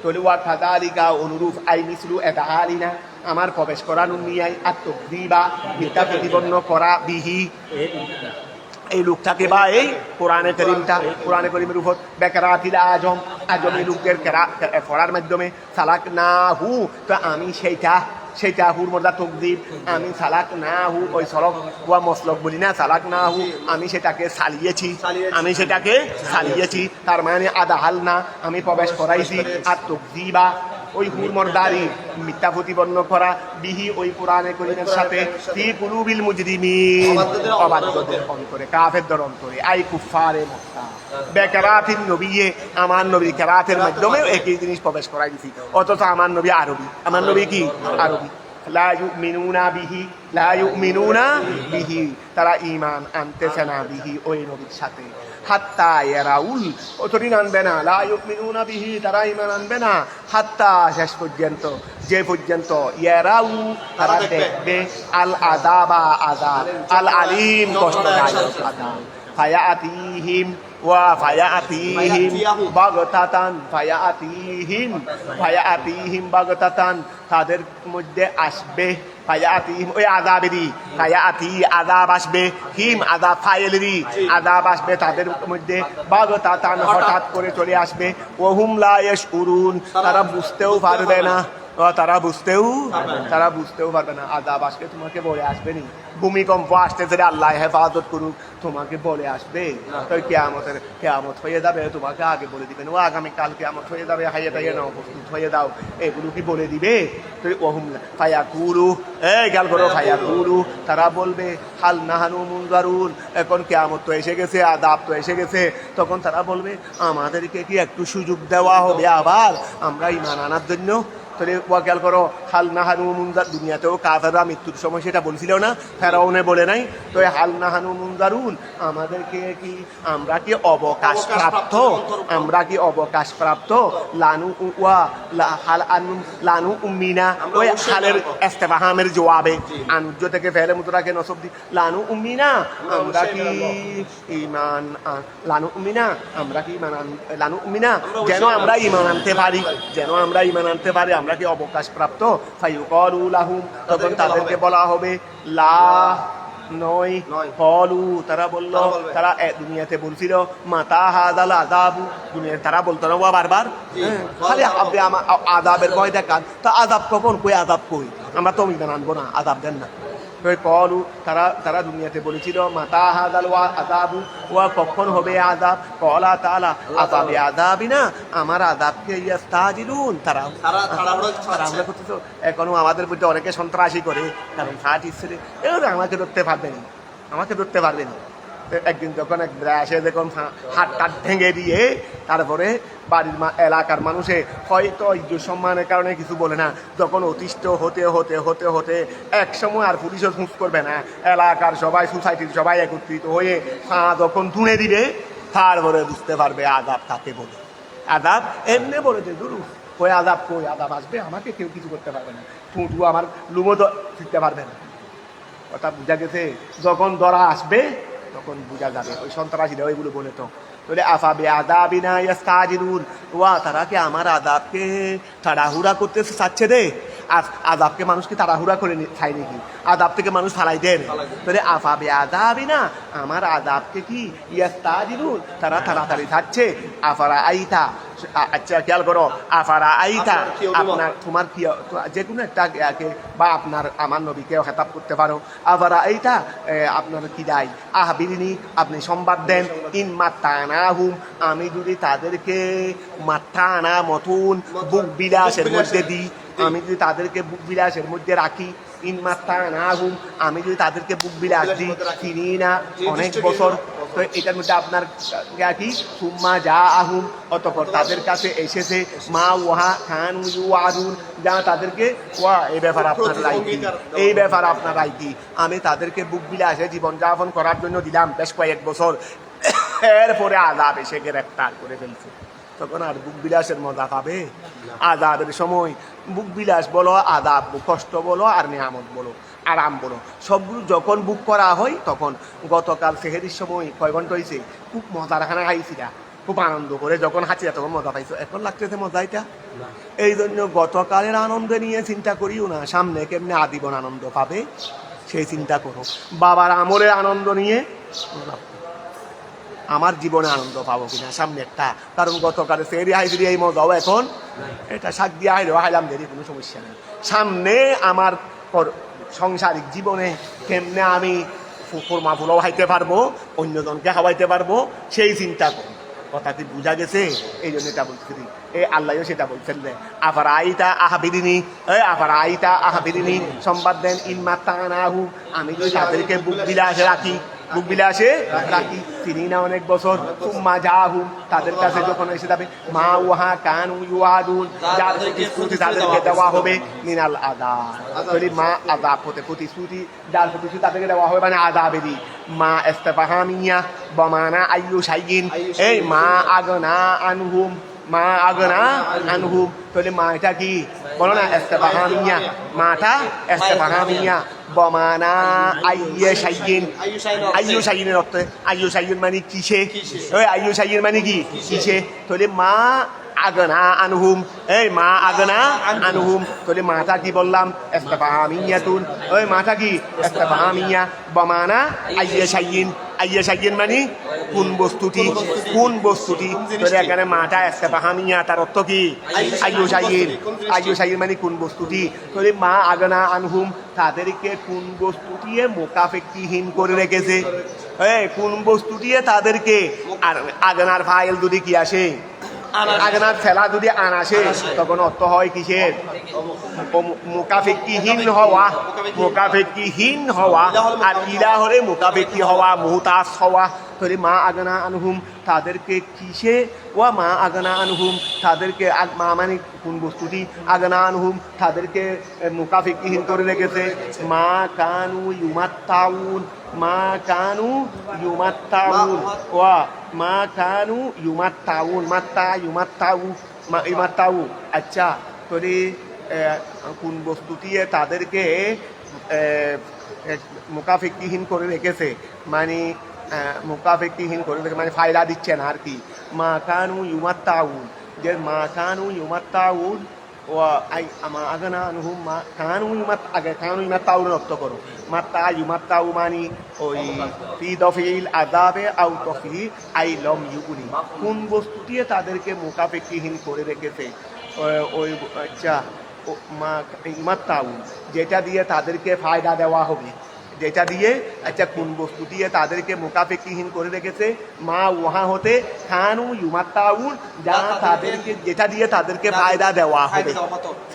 তাহলে ওয়া কাদালিকা অনুরূপ আই মিসলু এদাহালিনা, আমার প্রবেশ করানোর নিয়াই আত্মদিবা মিথ্যা প্রতিপন্ন করা বিহি এই লোকটাকে বা এই কোরআনে করিমটা, কোরআনে করিমের উপর বেকারাতিল আজমি লোকের পড়ার মাধ্যমে সালাক না হু, তো আমি সেইটা হুর মর্দা তকদির, আমি সালাক না হু ওই সলক ওয়া মসলক বলি না, সালাক না হু আমি সেটাকে সালিয়েছি, তার মানে আদাহাল না আমি প্রবেশ করাইছি, আর তকদিবা ওই হুর মর্দারি মিথ্যা প্রতিপন্ন করা বিহি ওই কোরআনে করিমের সাথে ফি কুলুবিল মুজরিমিন, অবাধ্যদের অন্তরে, কাফেরদের অন্তরে, আই কুফারে মক্কা বেকারাতিন নবিয়ে, আমার নবী কেরাতের মাধ্যমে একই জিনিস প্রবেশ করাই দিছি, অথচ আমার নবী আরবি, আমার নবী কি আরবি। লা ইউমিনুনা বিহি, তারা ঈমান আনতেছে না বিহি ওই নবীর সাথে, হাত্তা ইয়ারাউল, অতদিন আনবে না, লা ইউমিনুনা বিহি, তারা ঈমান আনবে না হাত্তা শেষ পর্যন্ত, যে পর্যন্ত ইয়ারাউ তারা দেখবে আল আযাবা আযাব, আল আলিম কষ্টদায়ক আযাব, ফায়াতিহিম বাগতাতান, তাদের মধ্যে আসবে ফায়াতিহিম ওই আযাবেরই আযাব আসবে, হিম আযাব ফাইলেরই আযাব আসবে তাদের মধ্যে, বাগতাতান হঠাৎ করে চলে আসবে, ওহুম লা ইয়াশউরুন, তারা বুঝতেও পারবে না, তারা বুঝতেও পারবে না। আযাব আসলে তোমাকে বলে আসবে নি, ভূমিকম্প আসতেছে আল্লাহ হেফাজত করুক, তোমাকে বলে আসবে, তো কেয়ামত হয়ে যাবে, তোমাকে আগে বলে দিবেন ও আগামীকাল কেয়ামত হয়ে যাবে, হাইয়ে তাইয়ে নাও, প্রস্তুত হয়ে দাও, এগুলো কি বলে দিবে? তো ওহুম ফায়াকুলু, এই গাল করো, ফায়াকুলু তারা বলবে হাল নাহানু মুনজারুন, এখন কেয়ামত তো এসে গেছে, আযাব তো এসে গেছে, তখন তারা বলবে আমাদেরকে কি একটু সুযোগ দেওয়া হবে আবার আমরা ঈমান আনার জন্য? তাহলে ওয়াকাল করো হাল নাহানু মুনজার, দুনিয়াতেও কাফেররা মৃত্যুর সময় সেটা বলছিল না, ফেরাউনে বলে নাই, তো হাল নাহানু মুনজারুন, আমাদেরকে কি আমরা কি অবকাশ প্রাপ্ত লানু ওয়া হাল আনু লানু উম্মিনা, ওই হালের ইস্তেফহামের জবাবে আনুজ্য থেকে ফেলে মুতরাকে নসব দি, লানু উম্মিনা আমরা কি ঈমান লানু উম্মিনা আমরা কি ঈমান লানু উম্মিনা, যেন আমরা ঈমান আনতে পারি, আমরা কি অবকাশ প্রাপ্ত? ফায়ুকালু লাহুম, তখন তাদেরকে বলা হবে লা নয়, কলু তারা বলল, তারা দুনিয়াতে বলছিল মাতা হাযাল আযাবু, দুনিয়াতে তারা বলতো না বারবার খালি আপনি আমার আযাবের ভয় দেখান, তা আযাব কখন, কই আযাব কই, আমরা তো ঈমান আনবো না, আযাব দেন না। কলু তারা দুনিয়াতে বলেছিল মাতা হাযাল আযাবু, ওয়া কখন হবে আযাব, ক্বালা তাআলা আযাবি আযাবিনা, আমার আযাবকে ইস্তাজিলুন, তারা করতেছ, এখনো আমাদের মধ্যে অনেকে সন্ত্রাসী করে, কারণ হাট ইচ্ছে এগুলো আমাকে ধরতে পারবে না। একদিন যখন এক আসে দেখুন হাত টাট ভেঙে দিয়ে, তারপরে বাড়ির এলাকার মানুষে হয়তো ইজ্জত সম্মানের কারণে কিছু বলে না, যখন অতিষ্ঠ হতে হতে হতে হতে এক সময় আর পুলিশও খুঁজ করবে না, এলাকার সবাই সোসাইটির সবাই একত্রিত হয়ে যখন তুলে দিবে, তারপরে বুঝতে পারবে আযাব কাকে বলে। আযাব এমনি বলে যে দুরু কই আদাব আসবে, আমাকে কেউ কিছু করতে পারবে না, ঠুঁটু আমার লুমো ফিরতে পারবে না। কথা বুঝা গেছে? যখন ধরা আসবে তখন বুঝা যাবে। ওই সন্ত্রাসীরা ওইগুলো বলে তো বলে আফা বে আদাবিনা ইয়াস্তাজিলুন, ওয়া তারা কি আমার আদাবকে তাড়াহুড়া করতে চাচ্ছে রে? আদাবকে মানুষ কি তাড়াহুড়া করে খায় নাকি? আদাব থেকে মানুষ ফালাই দেন। তাহলে আফা বে আদাবিনা, আমার আদাবকে কি ইয়াস্তাজিলুন, তারা তাড়াতাড়ি থাকছে। আফারা আইতা, আচ্ছা খেয়াল করো, আফারা আইতা, আপনার তোমার কি যে কোনো একটা বা আপনার আমার নবীকেও খেতাব করতে পারো। আফারা আইতা, আপনার কি দায় আহবিরিনি, আপনি সংবাদ দেন। ইন মাত্তানাহুম, আমি যদি তাদেরকে মাত্তানা মতন বুক বিলাসের মধ্যে দিই, আমি যদি তাদেরকে বুক বিলাসের মধ্যে রাখি, ইন মাত্তানাহুম, আমি যদি তাদেরকে বুক বিলাস দিই, তিনি না অনেক বছর, তো এটার মধ্যে আপনার কি সুম্মা যা আহুম, অতঃপর তাদের কাছে এসেছে মা ওহা খান আদুন, যা তাদেরকে ওয়া এই ব্যাপার আপনার রায় কি, এই ব্যাপার আপনার রায় কি? আমি তাদেরকে বুক বিলাসে জীবনযাপন করার জন্য দিলাম বেশ কয়েক বছর, এরপরে আযাব এসে গ্রেফতার করে ফেলছে, তখন আর বুক বিলাসের মজা পাবে? আযাবের সময় বুক বিলাস বলো, আযাব কষ্ট বলো, আর নিয়ামত বলো, আরাম বলো, সবগুলো যখন বুক করা হয় তখন। গতকাল সেহেরির সময় কয় ঘন্টা হয়েছে, খুব মজার খানা খাইছিলা, খুব আনন্দ করে যখন হাঁচিরা তখন মজা পাইছো, এখন লাগতেছে মজা এটা? এই জন্য গতকালের আনন্দ নিয়ে চিন্তা করিও না, সামনে কেমনে আজীবন আনন্দ পাবে সেই চিন্তা করো। বাবার আমলের আনন্দ নিয়ে আমার জীবনে আনন্দ পাবো কিনা সামনে একটা, কারণ গতকালে সেরি হাইজরি এই মজাও এখন এটা শাক দিয়ে হাইলেও হাইলাম দেরি, কোনো সমস্যা নেই। সামনে আমার সংসারিক জীবনে কেমনে আমি কোরমা ফুলও হাইতে পারবো, অন্যজনকে খাওয়াইতে পারবো, সেই চিন্তা করো। কথা কি বুঝা গেছে? এই জন্য এটা বলছি, এই আল্লাহও সেটা বলছেন যে আফার আইতা আহাবিরিনি, আফার আইতা আহাবিরিনি, সংবাদ দেন ইনমা তানাহু, আমি যদি তাদেরকে বুক বিলাসে রাখি, বুক বিলাসে রাখি, তিনি না অনেক বছর, সুম্মা যাহু, তাদের কাছে যখন এসে যাবে মা ওহা কান ইউআদুন, যার প্রতিশ্রুতি তাদেরকে দেওয়া হবে মিনাল আযাব, তাহলে মা আযাব হতে প্রতিশ্রুতি, যার প্রতিশ্রুতি তাদেরকে দেওয়া হবে মানে আযাবেরই। মা ইস্তিফহামিয়া বমানা আইয়ু শাইইন, এই মা আগনা আনহুম, মা আগনা আনহুম, তাহলে মা এটা কি বলো না? ইস্তিফহামিয়া, মাটা ইস্তিফহামিয়া, বমানা আইয়ে শাইইন, আইয়ু শাইইনের অর্থ, আইয়ু শাইইন মানে কিসে, ওই আইয়ু শাইইন মানে কি কিসে, তাহলে মা আগনা আনহুম, এই মা আগনা আনহুম, তাহলে মাটা কি বললাম? ইস্তিফহামিয়াতুন, ওই মাটা কি ইস্তিফহামিয়া, বমানা আইয়ে শাইইন, আইয়ে শাইইন মানে কোন বস্তুটি, কোন বস্তুটি, তাহলে এখানে মাটা ইস্তিফহামিয়া, তার অর্থ কি আইয়ু শাইইন, আইয়ু শাইইন মানে কোন বস্তুটি, তাহলে মা আগনা আনহুম, তাদেরকে কোন বস্তুটিয়ে মোকাফেক্কিহীন করে রেখেছে, কোন বস্তুটিয়ে তাদেরকে, আর আগনার ফাইল যদি কি আসে, আগনার ফেলা যদি আন আসে, তখন অর্থ হয় কিসের? মুকাফেক্কিহীন হওয়া, মুকাফেক্কিহীন হওয়া, আর ইলা হলে মুকাফেক্কি হওয়া, মুহতাজ হওয়া। তাহলে মা আগনা আনহুম, তাদেরকে কিসে, ওয়া মা আগনা আনহুম, তাদেরকে মা মানে কোন বস্তুটি, আগনা আনহুম, তাদেরকে মুকাফেক্কিহীন করে রেখেছে। মা কানু ইউমাত্তাউন, মা কানু ইউমাত্তাউন, ওয়া মা কানু ইউমাত্তাউন, মাত্তা ইউমাত্তাউ, ইউমাত্তাউ, আচ্ছা তাহলে কোন বস্তুটি তাদেরকে মুকাফেক্কিহীন করে রেখেছে, মানে মুকাফেক্কিহীন করে রেখে মানে ফায়দা দিচ্ছে না আর কি। মা কানু ইউমাত্তাউন, যে মা কানু ইউমাত্তাউন, ও মা আগনা আনহুম, মা কানু আগে কানু ইউমাত্তাউন রপ্ত করো, মাত্তা ইউমাত্তাউ মানে ওই ফি দফিল আযাবে আও তফি আই লম ইউগুনি, কোন বস্তুটি তাদেরকে মুকাফেক্কিহীন করে রেখেছে, ওই আচ্ছা মা ইমাত্তাউন, যেটা দিয়ে তাদেরকে ফায়দা দেওয়া হবে, যেটা দিয়ে, আচ্ছা কোন বস্তু দিয়ে তাদেরকে মুকাফেক্কিহীন করে রেখেছে, মা ওহা হতে খানু ইউমাত্তাউন, যা তাদেরকে, যেটা দিয়ে তাদেরকে ফায়দা দেওয়া হবে,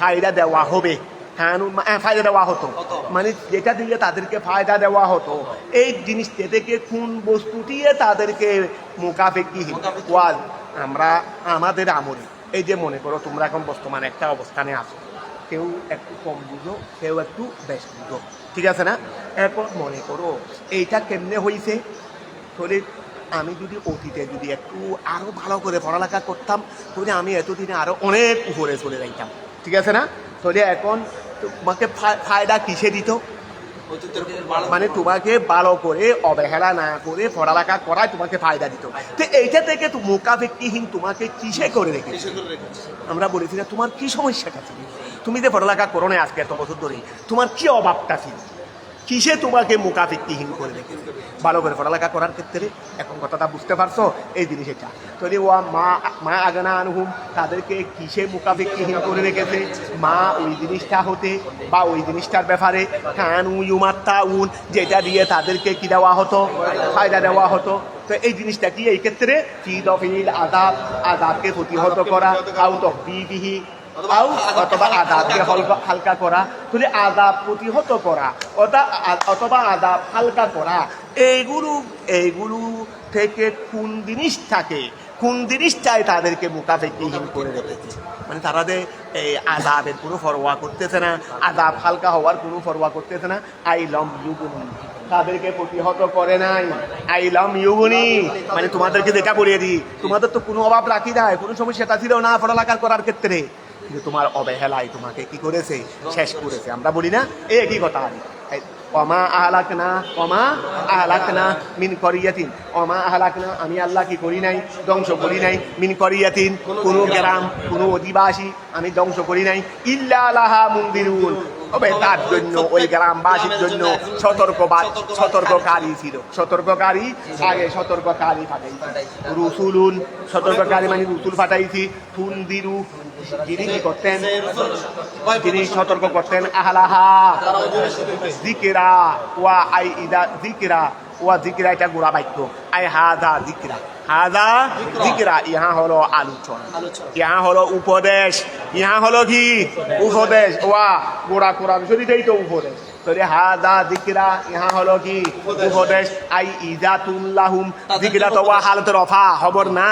ফায়দা দেওয়া হবে, খানু ফায়দা দেওয়া হতো, মানে যেটা দিয়ে তাদেরকে ফায়দা দেওয়া হতো, এই জিনিসটা থেকে কোন বস্তু দিয়ে তাদেরকে মুকাফেক্কিহীন। ওয়াজ আমরা আমাদের আমলে, এই যে মনে করো তোমরা এখন বর্তমানে একটা অবস্থানে আছো, কেউ একটু কম বুঝো, কেউ একটু বেশ বুঝো, ঠিক আছে না? এখন মনে করো এইটা কেমনে হয়েছে, তাহলে আমি যদি অতীতে যদি একটু আরো ভালো করে পড়ালেখা করতাম তাহলে আমি এতদিনে আরো অনেক উপরে চলে যাইতাম, ঠিক আছে না? তাহলে এখন তোমাকে ফায়দা কিসে দিত? মানে তোমাকে ভালো করে অবহেলা না করে পড়ালেখা করায় তোমাকে ফায়দা দিত। তো এইটা থেকে মুকাফিকহীন তোমাকে কিসে করে রেখেছে? আমরা বলেছি না তোমার কি সমস্যাটা ছিল? তুমি যে পড়ালেখা করো না আজকে এত বছর ধরে, তোমার কি অভাবটা ছিল? কিসে তোমাকে মুকাফিকহীন করে রেখেছে? ভালো করে পড়ালেখা করার ক্ষেত্রে এখন কথাটা বুঝতে পারছো? এই জিনিস এটা তৈরি ওয়া মা আগনা আনহুম, তাদেরকে কিসে মুকাফিকহীন করে রেখেছে? মা ওই জিনিসটা হতে বা ওই জিনিসটার ব্যাপারে কানু ইউমাত্তাউন, যেটা দিয়ে তাদেরকে কি দেওয়া হতো? ফায়দা দেওয়া হতো। তো এই জিনিসটা কি এই ক্ষেত্রে ফি দফিল আযাব, আযাবকে প্রতিহত করা, আউ তহবিবিহি অথবা আযাবকে হালকা করা, তাহলে আযাব প্রতিহত করা অথবা আযাব হালকা করা, এইগুলো থেকে কোন জিনিসটাই তাদেরকে মুকাফিকহীন করে রেখেছে? মানে তারা যে এই আযাবের কোনো পরোয়া করতেছে না, আযাব হালকা হওয়ার কোনো পরোয়া করতেছে না। আইলম ইউগুনি, তাদেরকে প্রতিহত করে নাই। আইলম ইউগুনি মানে তোমাদেরকে যেটা বলিয়ে দিই, তোমাদের তো কোনো অভাব রাখি নাই, কোনো সমস্যাটা ছিল না পড়ালেখা করার ক্ষেত্রে, কিন্তু তোমার অবহেলায় তোমাকে কি করেছে? শেষ করেছে। আমরা বলি না একই কথা, অমা আহলাকনা মিন করিয়াতিন, অমা আহলাকনা আমি আল্লাহ কি করি নাই? ধ্বংস করি নাই। মিন করিয়াতিন কোনো গ্রাম, কোনো অধিবাসী আমি ধ্বংস করি নাই। ইল্লা লাহা মুনদিরুন, তবে তার জন্য ওই গ্রামবাসীর জন্য সতর্ককারী ছিল। সতর্ককারী পাঠাইছি। রুসুলুন, সতর্ককারী মানে রুসুল পাঠাইছি। তুনদিরু, যিনি কি করতেন? তিনি সতর্ক করতেন। আহলাহা যিকরা ওয়া আইদা যিকরা ওয়া যিকরা, এটা গোড়া বাক্য। আই হাযা যিকরা, ইহা হলো আলোচনা, ইহা হলো উপদেশ, ইহা হলো কি? উপদেশ। ওয়া গোড়া কোরআন শরীফেই তো উপদেশ। তাহলে হাযা যিকরা, ইহা হলো কি? উপদেশ। আই ইজাতুল লাহুম, যিকরা তো ওয়া হালত রফা খবর না,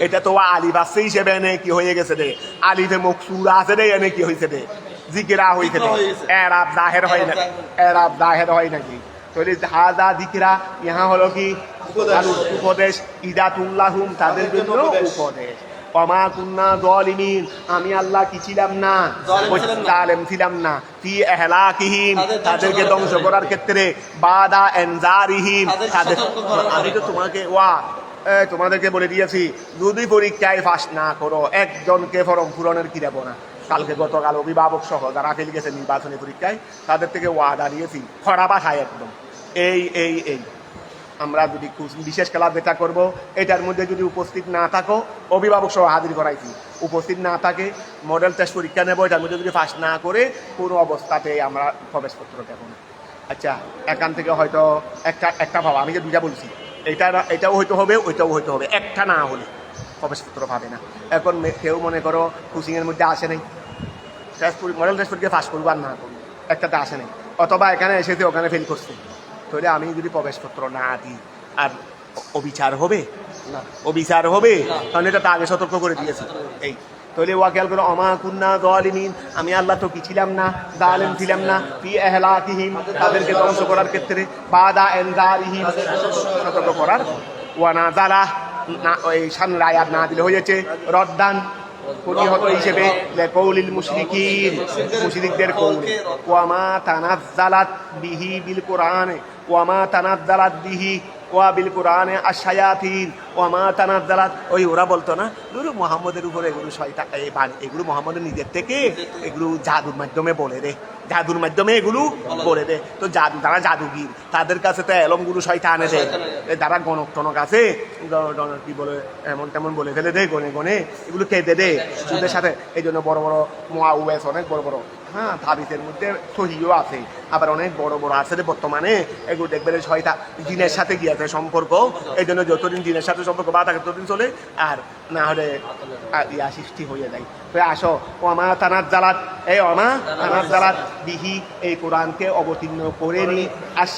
এটা তো ওয়া আলিফ আছে হিসেবে এনে কি হয়ে গেছে রে? আলিফে মকসুর আছে রে, এনে কি হইছে রে? যিকরা হইছে রে। এরাব জাহের হয় নাকি? তাহলে হাযা যিকরা, ইহা হলো কি? উপদেশ। ইজাতুল্লাহুম, তাদের জন্য উপদেশ। ওমা কুন্না যালিমিন, আমি আল্লাহ কি ছিলাম না? জালেম ছিলাম না। ফি ইহলাকিহিম, তাদেরকে ধ্বংস করার ক্ষেত্রে। বাদা ইনজারিহিম, তাদের আমি তো তোমাদেরকে বলে দিয়েছি, যদি পরীক্ষায় পাস না করো একজনকে ফরম পূরণের কি দেবো না। গতকাল অভিভাবক সহ যারা ফেল গেছে নির্বাচনী পরীক্ষায়, তাদের থেকে ওয়াদা দিয়েছি খরা বাসায় একদম এই আমরা যদি বিশেষ খেলা যেটা করবো, এটার মধ্যে যদি উপস্থিত না থাকো, অভিভাবক সহ হাজির করাইছি, উপস্থিত না থাকে মডেল টেস্ট পরীক্ষা নেবো, এটার মধ্যে যদি পাস না করে কোনো অবস্থাতে আমরা প্রবেশপত্র দেবো না। আচ্ছা, এখান থেকে হয়তো একটা ভাবা, আমি যে দুইটা বলছি, এটাও হয়তো হবে, ওইটাও হয়তো হবে, একটা না হলে প্রবেশপত্র পাবে না। এখন কেউ মনে করো কোচিংয়ের মধ্যে আসে নাই, মডেল টেস্ট পরীক্ষা পাস করবো আর না করবো, একটাতে আসে নাই, অথবা এখানে এসেছে ওখানে ফেল করছে, তাহলে আমি যদি প্রবেশপত্র না দিই আর অবিচার হবে না? অবিচার হবে, কারণ এটা তো আগে সতর্ক করে দিয়েছে। এই তাহলে ওয়া খেয়াল করো, অমা কুন্না যালিমিন, আমি আল্লাহ তো কি ছিলাম না? জালেম ছিলাম না। ফি ইহলাকিহিম, তাদেরকে ধ্বংস করার ক্ষেত্রে। বাদা ইনজারিহিম, সতর্ক করার। ওয়া নাযালা, না ওই সামনে আয়াত না দিলে হয়েছে রদ্দান, প্রতিহত হিসেবে লিকাউলিল মুশরিকিন, মুশরিকদের কৌল। ওয়া মা তানাজ্জালাত বিহি বিল কোরআন, ওয়া মা তানাজ্জালাত বিহি ওয়া বিল কোরআনে আশ-শায়াতিন, ওয়া মা তানাজ্জালাত, ওই ওরা বলতো না মুহাম্মদের উপরে এগুলো শয়তান, এগুলো মুহাম্মদের নিজের থেকে এগুলো জাদুর মাধ্যমে বলে রে, জাদুর মাধ্যমে এগুলো বলে দে। তো যারা জাদুগির তাদের কাছে তো এলমগুলো শয়তানে দেয়, যারা গণক টনক আছে কি বলে এমন তেমন বলে ফেলে দে, গনে এগুলো কেঁদে দে সুদের সাথে। এই জন্য বড় বড় মুআউয়াজ, অনেক বড় বড় হাদিসের মধ্যে সহিও আছে, আবার অনেক বড় বড় আছে বর্তমানে, এগুলো দেখবেন শয়তান জিনের সাথে গিয়েছে সম্পর্ক। এই জন্য যতদিন জিনের সাথে সম্পর্ক বা থাকে ততদিন চলে, আর না হলে ইয়া সৃষ্টি হয়ে যায়। আসো, ওমা তানাজ্জালাত, এই ওমা তানাজ্জালাত বিহি, এই কোরআনকে অবতীর্ণ করেনি। আর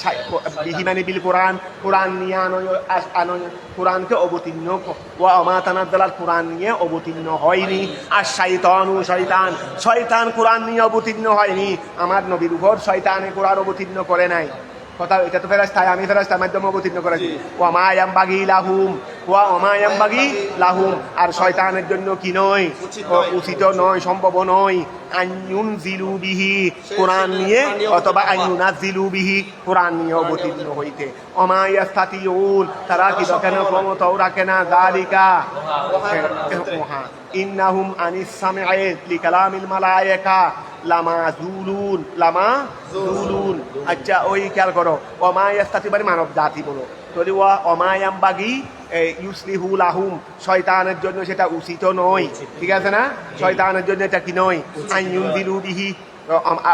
বিহি মানে বিল কোরআন, কোরআন নিয়ে কোরআনকে অবতীর্ণ। ওমা তানাজ্জালাত, কোরআন নিয়ে অবতীর্ণ হয়নি। আর শয়তান কোরআন নিয়ে অবতীর্ণ হয়নি। আমার নবীর উপর শয়তানে কোরআন অবতীর্ণ করে নাই। কথা এটা তো ফেরেশতায়, আমি ফেরেশতার মাধ্যমে অবতীর্ণ করেছি। ওয়া মা ইয়ামবাগি লাহুম, ওয়া মা ইয়ামবাগি লাহুম, আর শয়তানের জন্য কি নয়, উচিত নয়, সম্ভব নয়, আইয়ুন জিলু বিহি, কোরআন নিয়ে, অথবা আইয়ুনাজিলু বিহি, কোরআন নিয়ে অবতীর্ণ হইতে। ওয়া মা ইয়াস্তাতিউন, তারা কি কেন ক্ষমতাও রাখে না, যালিকা ইন্নাহুম আনিস সামি'i লিকালামিল মালায়েকা লামাজুলুন, লামাজুলুন। আচ্ছা, ওই খেয়াল করো, ওমা ইয়াস্তাতি মানে মানব জাতি বলো, তাহলে ওয়া ওমা ইয়ামবাগি ইউসলিহু লাহুম, শয়তানের জন্য সেটা উচিত নয়, ঠিক আছে না? শয়তানের জন্য এটা কি নয়, আইয়ুনজিলু বিহি,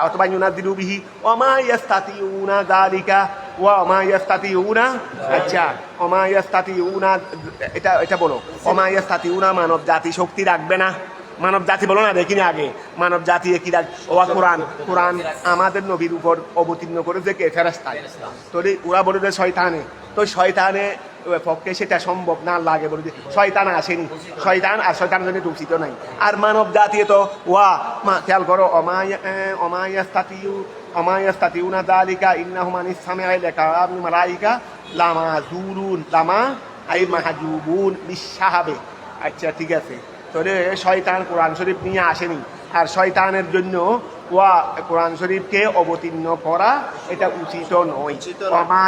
অথবা ইউনাজিলু বিহি, ওমা ইয়াস্তাতিউনা যালিকা, ওয়া ওমা ইয়াস্তাতিউনা। আচ্ছা, ওমা ইয়াস্তাতিউনা, এটা বলো, ওমা ইয়াস্তাতিউনা, মানব জাতি শক্তি রাখবে না। মানব জাতি বলো না, দেখিনি আগে, মানব জাতি কি রাখ, ওয়া কোরআন, কোরআন আমাদের নবীর উপর অবতীর্ণ করেছে কে, ফেরেশতা। তো ওরা বলে যে শয়তানে, তো শয়তানে পক্ষে সেটা সম্ভব না, লাগে বলে যে শয়তান আসেনি, শয়তান আর শয়তানের জন্য দূষিত নাই। আর মানব জাতি তো ওয়া খেয়াল করো, অমায়াস্তাতিউনা যালিকা ইন্নাহুম আনিস সামি'i লিকালামিল মালায়েকা লামাজুলুন, লামা আই মাহজুবুন বিশাহাবে। আচ্ছা, ঠিক আছে, তাহলে শয়তান কোরআন শরীফ নিয়ে আসেনি, আর শয়তানের জন্য ওয়া কোরআন শরীফকে অবতীর্ণ করা এটা উচিত নয়। ওমা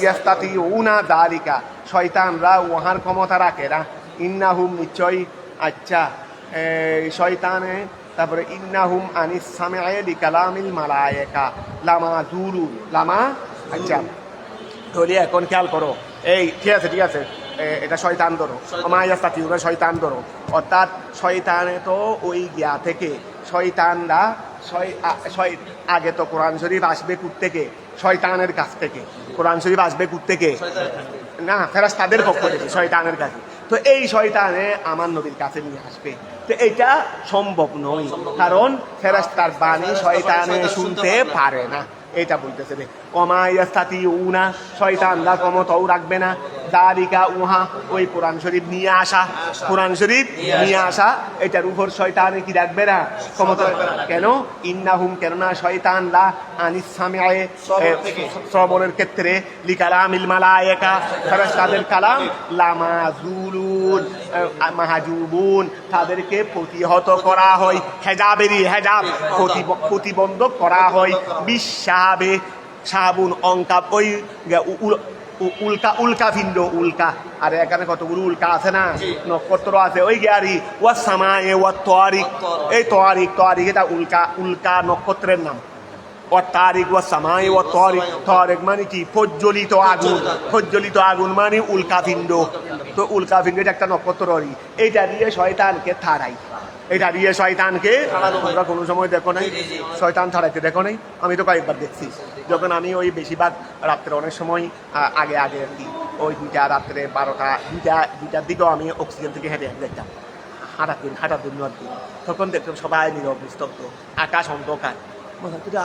ইয়াস্তাতিউনা যালিকা, শয়তানরা উহার ক্ষমতা রাখে না। ইন্নাহুম, নিশ্চয়, আচ্ছা শয়তানে, তারপরে ইন্নাহুম আনিস সামি'i লিকালামিল মালায়েকা লামাজুলুন, লামা। আচ্ছা, তাহলে এখন খেয়াল করো, এই ঠিক আছে, ঠিক আছে, এটা শয়তান ধরো, মায়াস্তাতিউনা শয়তান ধরো, অর্থাৎ শয়তানে তো ওই গিয়া থেকে শয়তানরা আগে তো কোরআন শরীফ আসবে থেকে, শয়তানের কাছ থেকে। কোরআন শরীফ আসবে থেকে না, ফেরেশতাদের পক্ষ থেকে, শয়তানের কাছে। তো এই শয়তানে আমার নবীর কাছে নিয়ে আসবে, তো এটা সম্ভব নয়, কারণ ফেরেশতার বাণী শয়তানে শুনতে পারে না, এটা বলতেছে রে। ওমা ইয়াস্তাতিউনা, শয়তানরা ক্ষমতাও রাখবে না, যালিকা উহা, ওই কোরআন শরীফ নিয়ে আসা, কোরআন শরীফ নিয়ে আসা, এটার উপর শয়তানে কি রাখবে না, ক্ষমতা। কেন? ইন্নাহুম, কেননা শয়তানরা আনিস সামি'i, শ্রবণের ক্ষেত্রে, লিকালামিল মালায়েকা, ফেরেশতাদের কালাম, লামাজুলুন, মাহজুবুন, তাদেরকে প্রতিহত করা হয়, হেজাব প্রতিবন্ধক করা হয়, বিশাহাবে, শাহাবুন অঙ্কা, ওই উল্কা ভিন্ন উল্কা, আর এখানে কতগুলো উল্কা আছে না, নক্ষত্র আছে, ওই গিয়ারি ওয়া সামায়ে ওয়া তারিক, এই তারিক এটা উল্কা নক্ষত্রের নাম। ও তারিক ওয়া সামায়ে ওয়া তারিক মানে কি, প্রজ্বলিত আগুন মানে উল্কাপিণ্ড। তো উল্কাপিণ্ড এটা একটা নক্ষত্র, এইটা দিয়ে শয়তানকে থারাই, এটা দিয়ে শয়তানকে, তোমরা কোনো সময় দেখো নাই শয়তান ছাড়াইতে, দেখো নাই? আমি তো কয়েকবার দেখছি, যখন আমি ওই বেশিরভাগ রাত্রে, অনেক সময় আগে আর কি, ওই রাত্রে 2টার দিকেও আমি অক্সিজেন থেকে হেঁটে দেখতাম, হাঁটার জন্য আর কি, তখন দেখতাম সবাই নীরব নিস্তব্ধ, আকাশ অন্ধকার,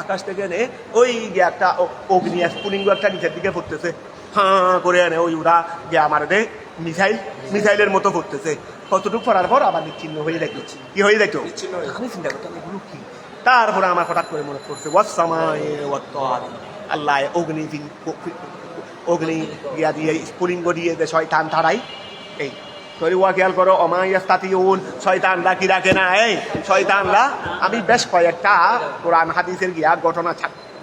আকাশ থেকে এনে ওই একটা অগ্নি স্ফুলিঙ্গ একটা নিচের দিকে পড়তেছে, হাঁ করে এনে ওই ওরা গিয়ে আমার মিসাইলের মতো পড়তেছে, কতটুকু পড়ার পর আবার নিচ্ছিন্ন হয়ে দেখলো, কি হয়ে দেখলো, আমি চিন্তা করতাম এগুলো কি। তারপরে আমার হঠাৎ করে মনে পড়ছে, আল্লাহ অগ্নি গিয়া দিয়ে স্ফুলিঙ্গ দিয়ে যে শয়তান তারাই, এই তৈরি ওয়া খেয়াল করো, অমায়াস্তাতিউন, শয়তানরা কি রাখে না, এই শয়তানরা, আমি বেশ কয়েকটা কোরআন হাদিসের গিয়া ঘটনা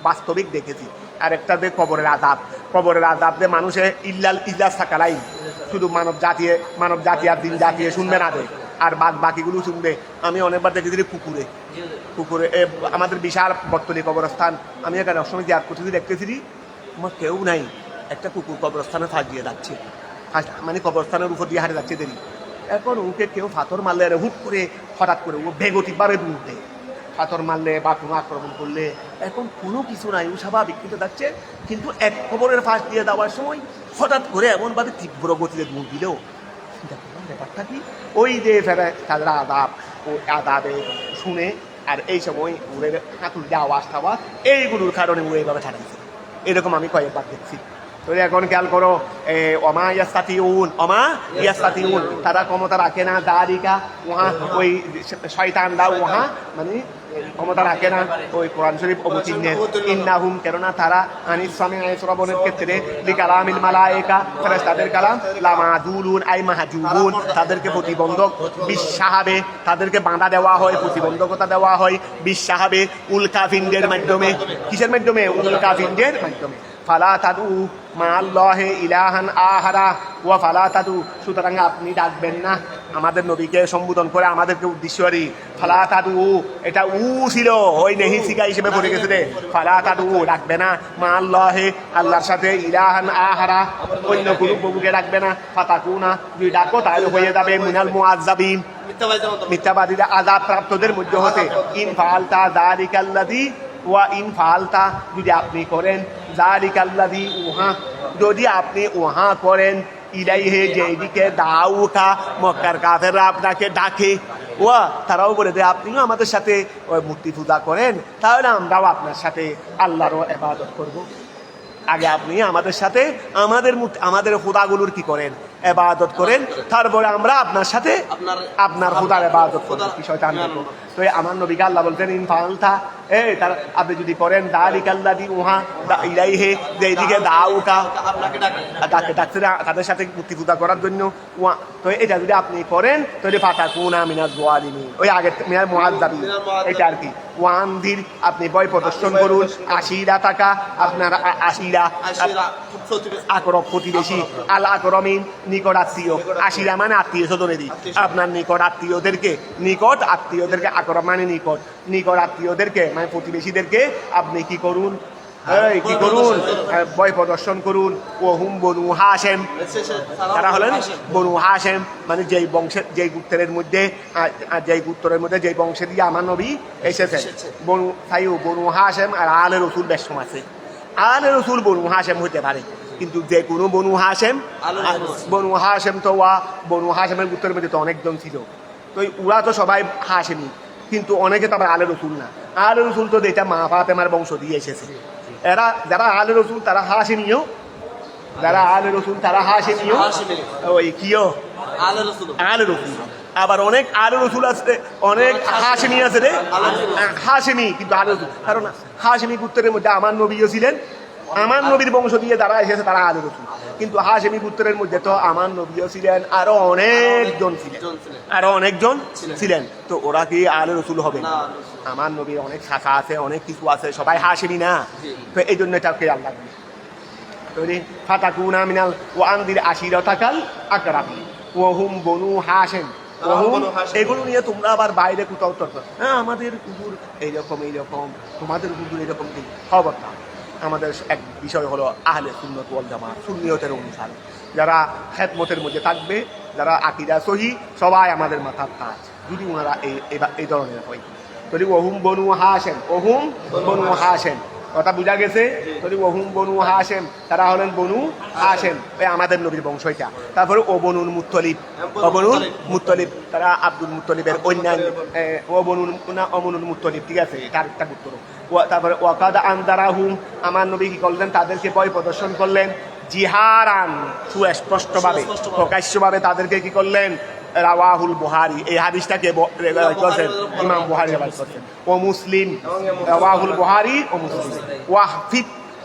বাস্তবিক দেখেছি। আর একটা যে কবরের আযাব যে মানুষে ইল্লা সাকালাই, শুধু মানব জাতি আর দিন জাতিয়ে শুনবে না, আর বাকিগুলো শুনবে। আমি অনেকবার দেখেছি পুকুরে আমাদের বিশাল বর্তনী কবরস্থান, আমি এখানে অসময় জিয়াদ করতেছি, দেখতেছি আমার কেউ নাই, একটা কুকুর কবরস্থানে ফাঁস দিয়ে যাচ্ছে, মানে কবরস্থানের উপর দিয়ে হাঁটে যাচ্ছে দেরি। এখন ওকে কেউ পাথর মারলে, হুট করে হঠাৎ করে ও বেগতিকভাবে দূরতে পাথর মারলে বা কোনো আক্রমণ করলে, এখন কোনো কিছু নাই, ও স্বাভাবিক কিন্তু যাচ্ছে, কিন্তু এক কবরের ফাঁস দিয়ে যাওয়ার সময় হঠাৎ করে এমনভাবে তীব্র গতিতে দৌড় দিলেও ব্যাপারটা কি, ওই যে তাদের আদাবে শুনে, আর এই সময় উড়ে হাতুর যে আওয়াজ এইগুলোর কারণে ও এইভাবে ছাড়াইছে, এরকম আমি কয়েকবার দেখছি। তো এখন খেয়াল করো অমা ইয়াস্তাতিউন তারা ক্ষমতা রাখে না দারিকা ওহা ওই শয়তানরা ওহা মানে ক্ষমতা রাখে না ওই কোরআন শরীফ অবতীর্ণের ইন্নাহুম কেননা তারা আনিস সামি শ্রবণের ক্ষেত্রে লিকালামিল মালায়েকা ফেরেশতাদের কালাম লামাদুলুন আই মাহজুবুন তাদেরকে প্রতিবন্ধক বিশ্বাহাবে তাদেরকে বাঁধা দেওয়া হয় প্রতিবন্ধকতা দেওয়া হয় বিশ্বাহাবে উল্কাফিন্ডের মাধ্যমে কিসের মাধ্যমে উল্কাফিন্ডের মাধ্যমে ফালা তাদু মা আল্লাহে ইলাহান আহারা ওয়া ফালা তাদু সুতরাং আপনি ডাকবেন না আমাদের নবীকে সম্বোধন করে আমাদেরকে উদ্দেশ্য করি ফালা তাদু এটা ছিল ওই নেহি শিকা হিসেবে পড়ে গেছে রে ফালা তাদু ডাকবে না মা আল্লাহে আল্লাহর সাথে ইলাহান আহারা অন্য কোনো প্রভুকে ডাকবে না ফাতাকুনা যদি ডাকো তাহলে হয়ে যাবে মিনাল মুআজ্জাবিন মিথ্যাবাদীরা আযাব প্রাপ্তদের মধ্যে হতে ইন ফাআলতা যালিকাল্লাযী ওয়া ইন ফাআলতা যদি আপনি করেন যালিকাল্লাযী উহা যদি আপনি উহা করেন ইলাইহে যেদিকে দাউকা মক্কার কাফেররা আপনাকে ডাকে ওয়া তারাও বলে দেয় আপনিও আমাদের সাথে ওই মূর্তি পূজা করেন তাহলে আমরাও আপনার সাথে আল্লাহরও ইবাদত করব আগে আপনি আমাদের সাথে আমাদের খোদাগুলোর কি করেন ইবাদত করেন তারপরে আমরা আপনার সাথে আপনার খোদার ইবাদত করব কি শয়তান দেখো তো আমার নবীকে আল্লাহ বলতেন ইন ফাআলতা তার আপনি যদি করেন দালিকাল্লাযী উহা ইলাইহি যেদিকে দাউকা আপনাকে ডাকছে তাদের সাথে মূর্তি পূজা করার জন্য তো এটা যদি আপনি করেন তাহলে ফাতাকুনা মিনাজ যালিমিন ওই আগের মিনাল মুআজ্জাবিন এটা আর কি ওয়ানদির আপনি ভয় প্রদর্শন করুন আশিরা টাকা আপনার আশিরা আকরব প্রতিবেশী আল আকরমিন নিকট আত্মীয় আশিরা মানে আত্মীয় স্বজনেরই আপনার নিকট আত্মীয়দেরকে আকরব মানে নিকট আত্মীয়দেরকে মানে প্রতিবেশীদেরকে আপনি কি করুন ভয় প্রদর্শন করুন ও হুম বনু হাশেম তারা হলেন বনু হাশেম মানে যেই গোত্রের মধ্যে যেই বংশে দিয়ে আমার নবী এসেছেন বনু হাশেম আর আলে রসুল বেশম আছে আলে রসুল বনু হাশেম হতে পারে কিন্তু যে কোনো বনু হাশেম তো বনু হাশেমের গোত্রের মধ্যে তো অনেকজন ছিল তো ওরা তো সবাই হাশেমি কিন্তু অনেকে তো আবার আলে রসুল না আলে রসুল তো যেটা মা ফাতেমার বংশ দিয়ে এসেছে এরা যারা আলে রসুল তারা হাসেমিও ওই কিও আলে রসুল আবার অনেক আলে রসুল আছে অনেক হাসেমি আছে রে হাসেমি কিন্তু আলে রসুল কারণ হাসেমি গোত্রের মধ্যে আমার নবীও ছিলেন আমার নবীর বংশ দিয়ে যারা এসেছে তারা আলে রসুল কিন্তু হাসেমি গোত্রের মধ্যে তো আমার নবীও ছিলেন আরো অনেকজন ছিলেন তো ওরা কি আলে রসুল হবে না আমার নবীর অনেক শাখা আছে অনেক কিছু আছে সবাই হাসেমি না তো এই জন্য এটা খেয়াল রাখবে ফাতাকুনা মিনাল ওয়ানদির আশিরাতাকাল আকরাবি ওয়া হুম বনু হাশেম এগুলো নিয়ে তোমরা আবার বাইরে কোথাও তর্ক আমাদের কুকুর এইরকম তোমাদের কুকুর এইরকম খবর না আমাদের এক বিষয় হলো আহলে সুন্নাত ওয়াল জামাত সুন্নিয়তের অনুসারে যারা খেদমতের মধ্যে থাকবে যারা আকীদা সহি সবাই আমাদের মাথার তাজ যদি ওনারা এই ধরনের হয় তাহলে ওহুম বনু হাশেম কথা বুঝা গেছে তাহলে ওহুম বনু হাশেম তারা হলেন বনু হাশেম আমাদের নবীর বংশ এটা তারপরে অবনুল মুত্তলিব তারা আব্দুল মুত্তলিবের অন্যান্য অমনুল মুত্তলিব ঠিক আছে এটা আরেকটা গুরুত্ব তারপরে ওয়াকাদ আনদারাহুম আমার নবী কি করলেন তাদেরকে ভয় প্রদর্শন করলেন জিহারান সুস্পষ্টভাবে প্রকাশ্যভাবে তাদেরকে কি করলেন রাওয়াহুল বুখারী এই হাদিসটাকে করেছেন ইমাম বুখারী রিওয়ায়াত করেছেন ও মুসলিম রাওয়াহুল বুখারী ও মুসলিম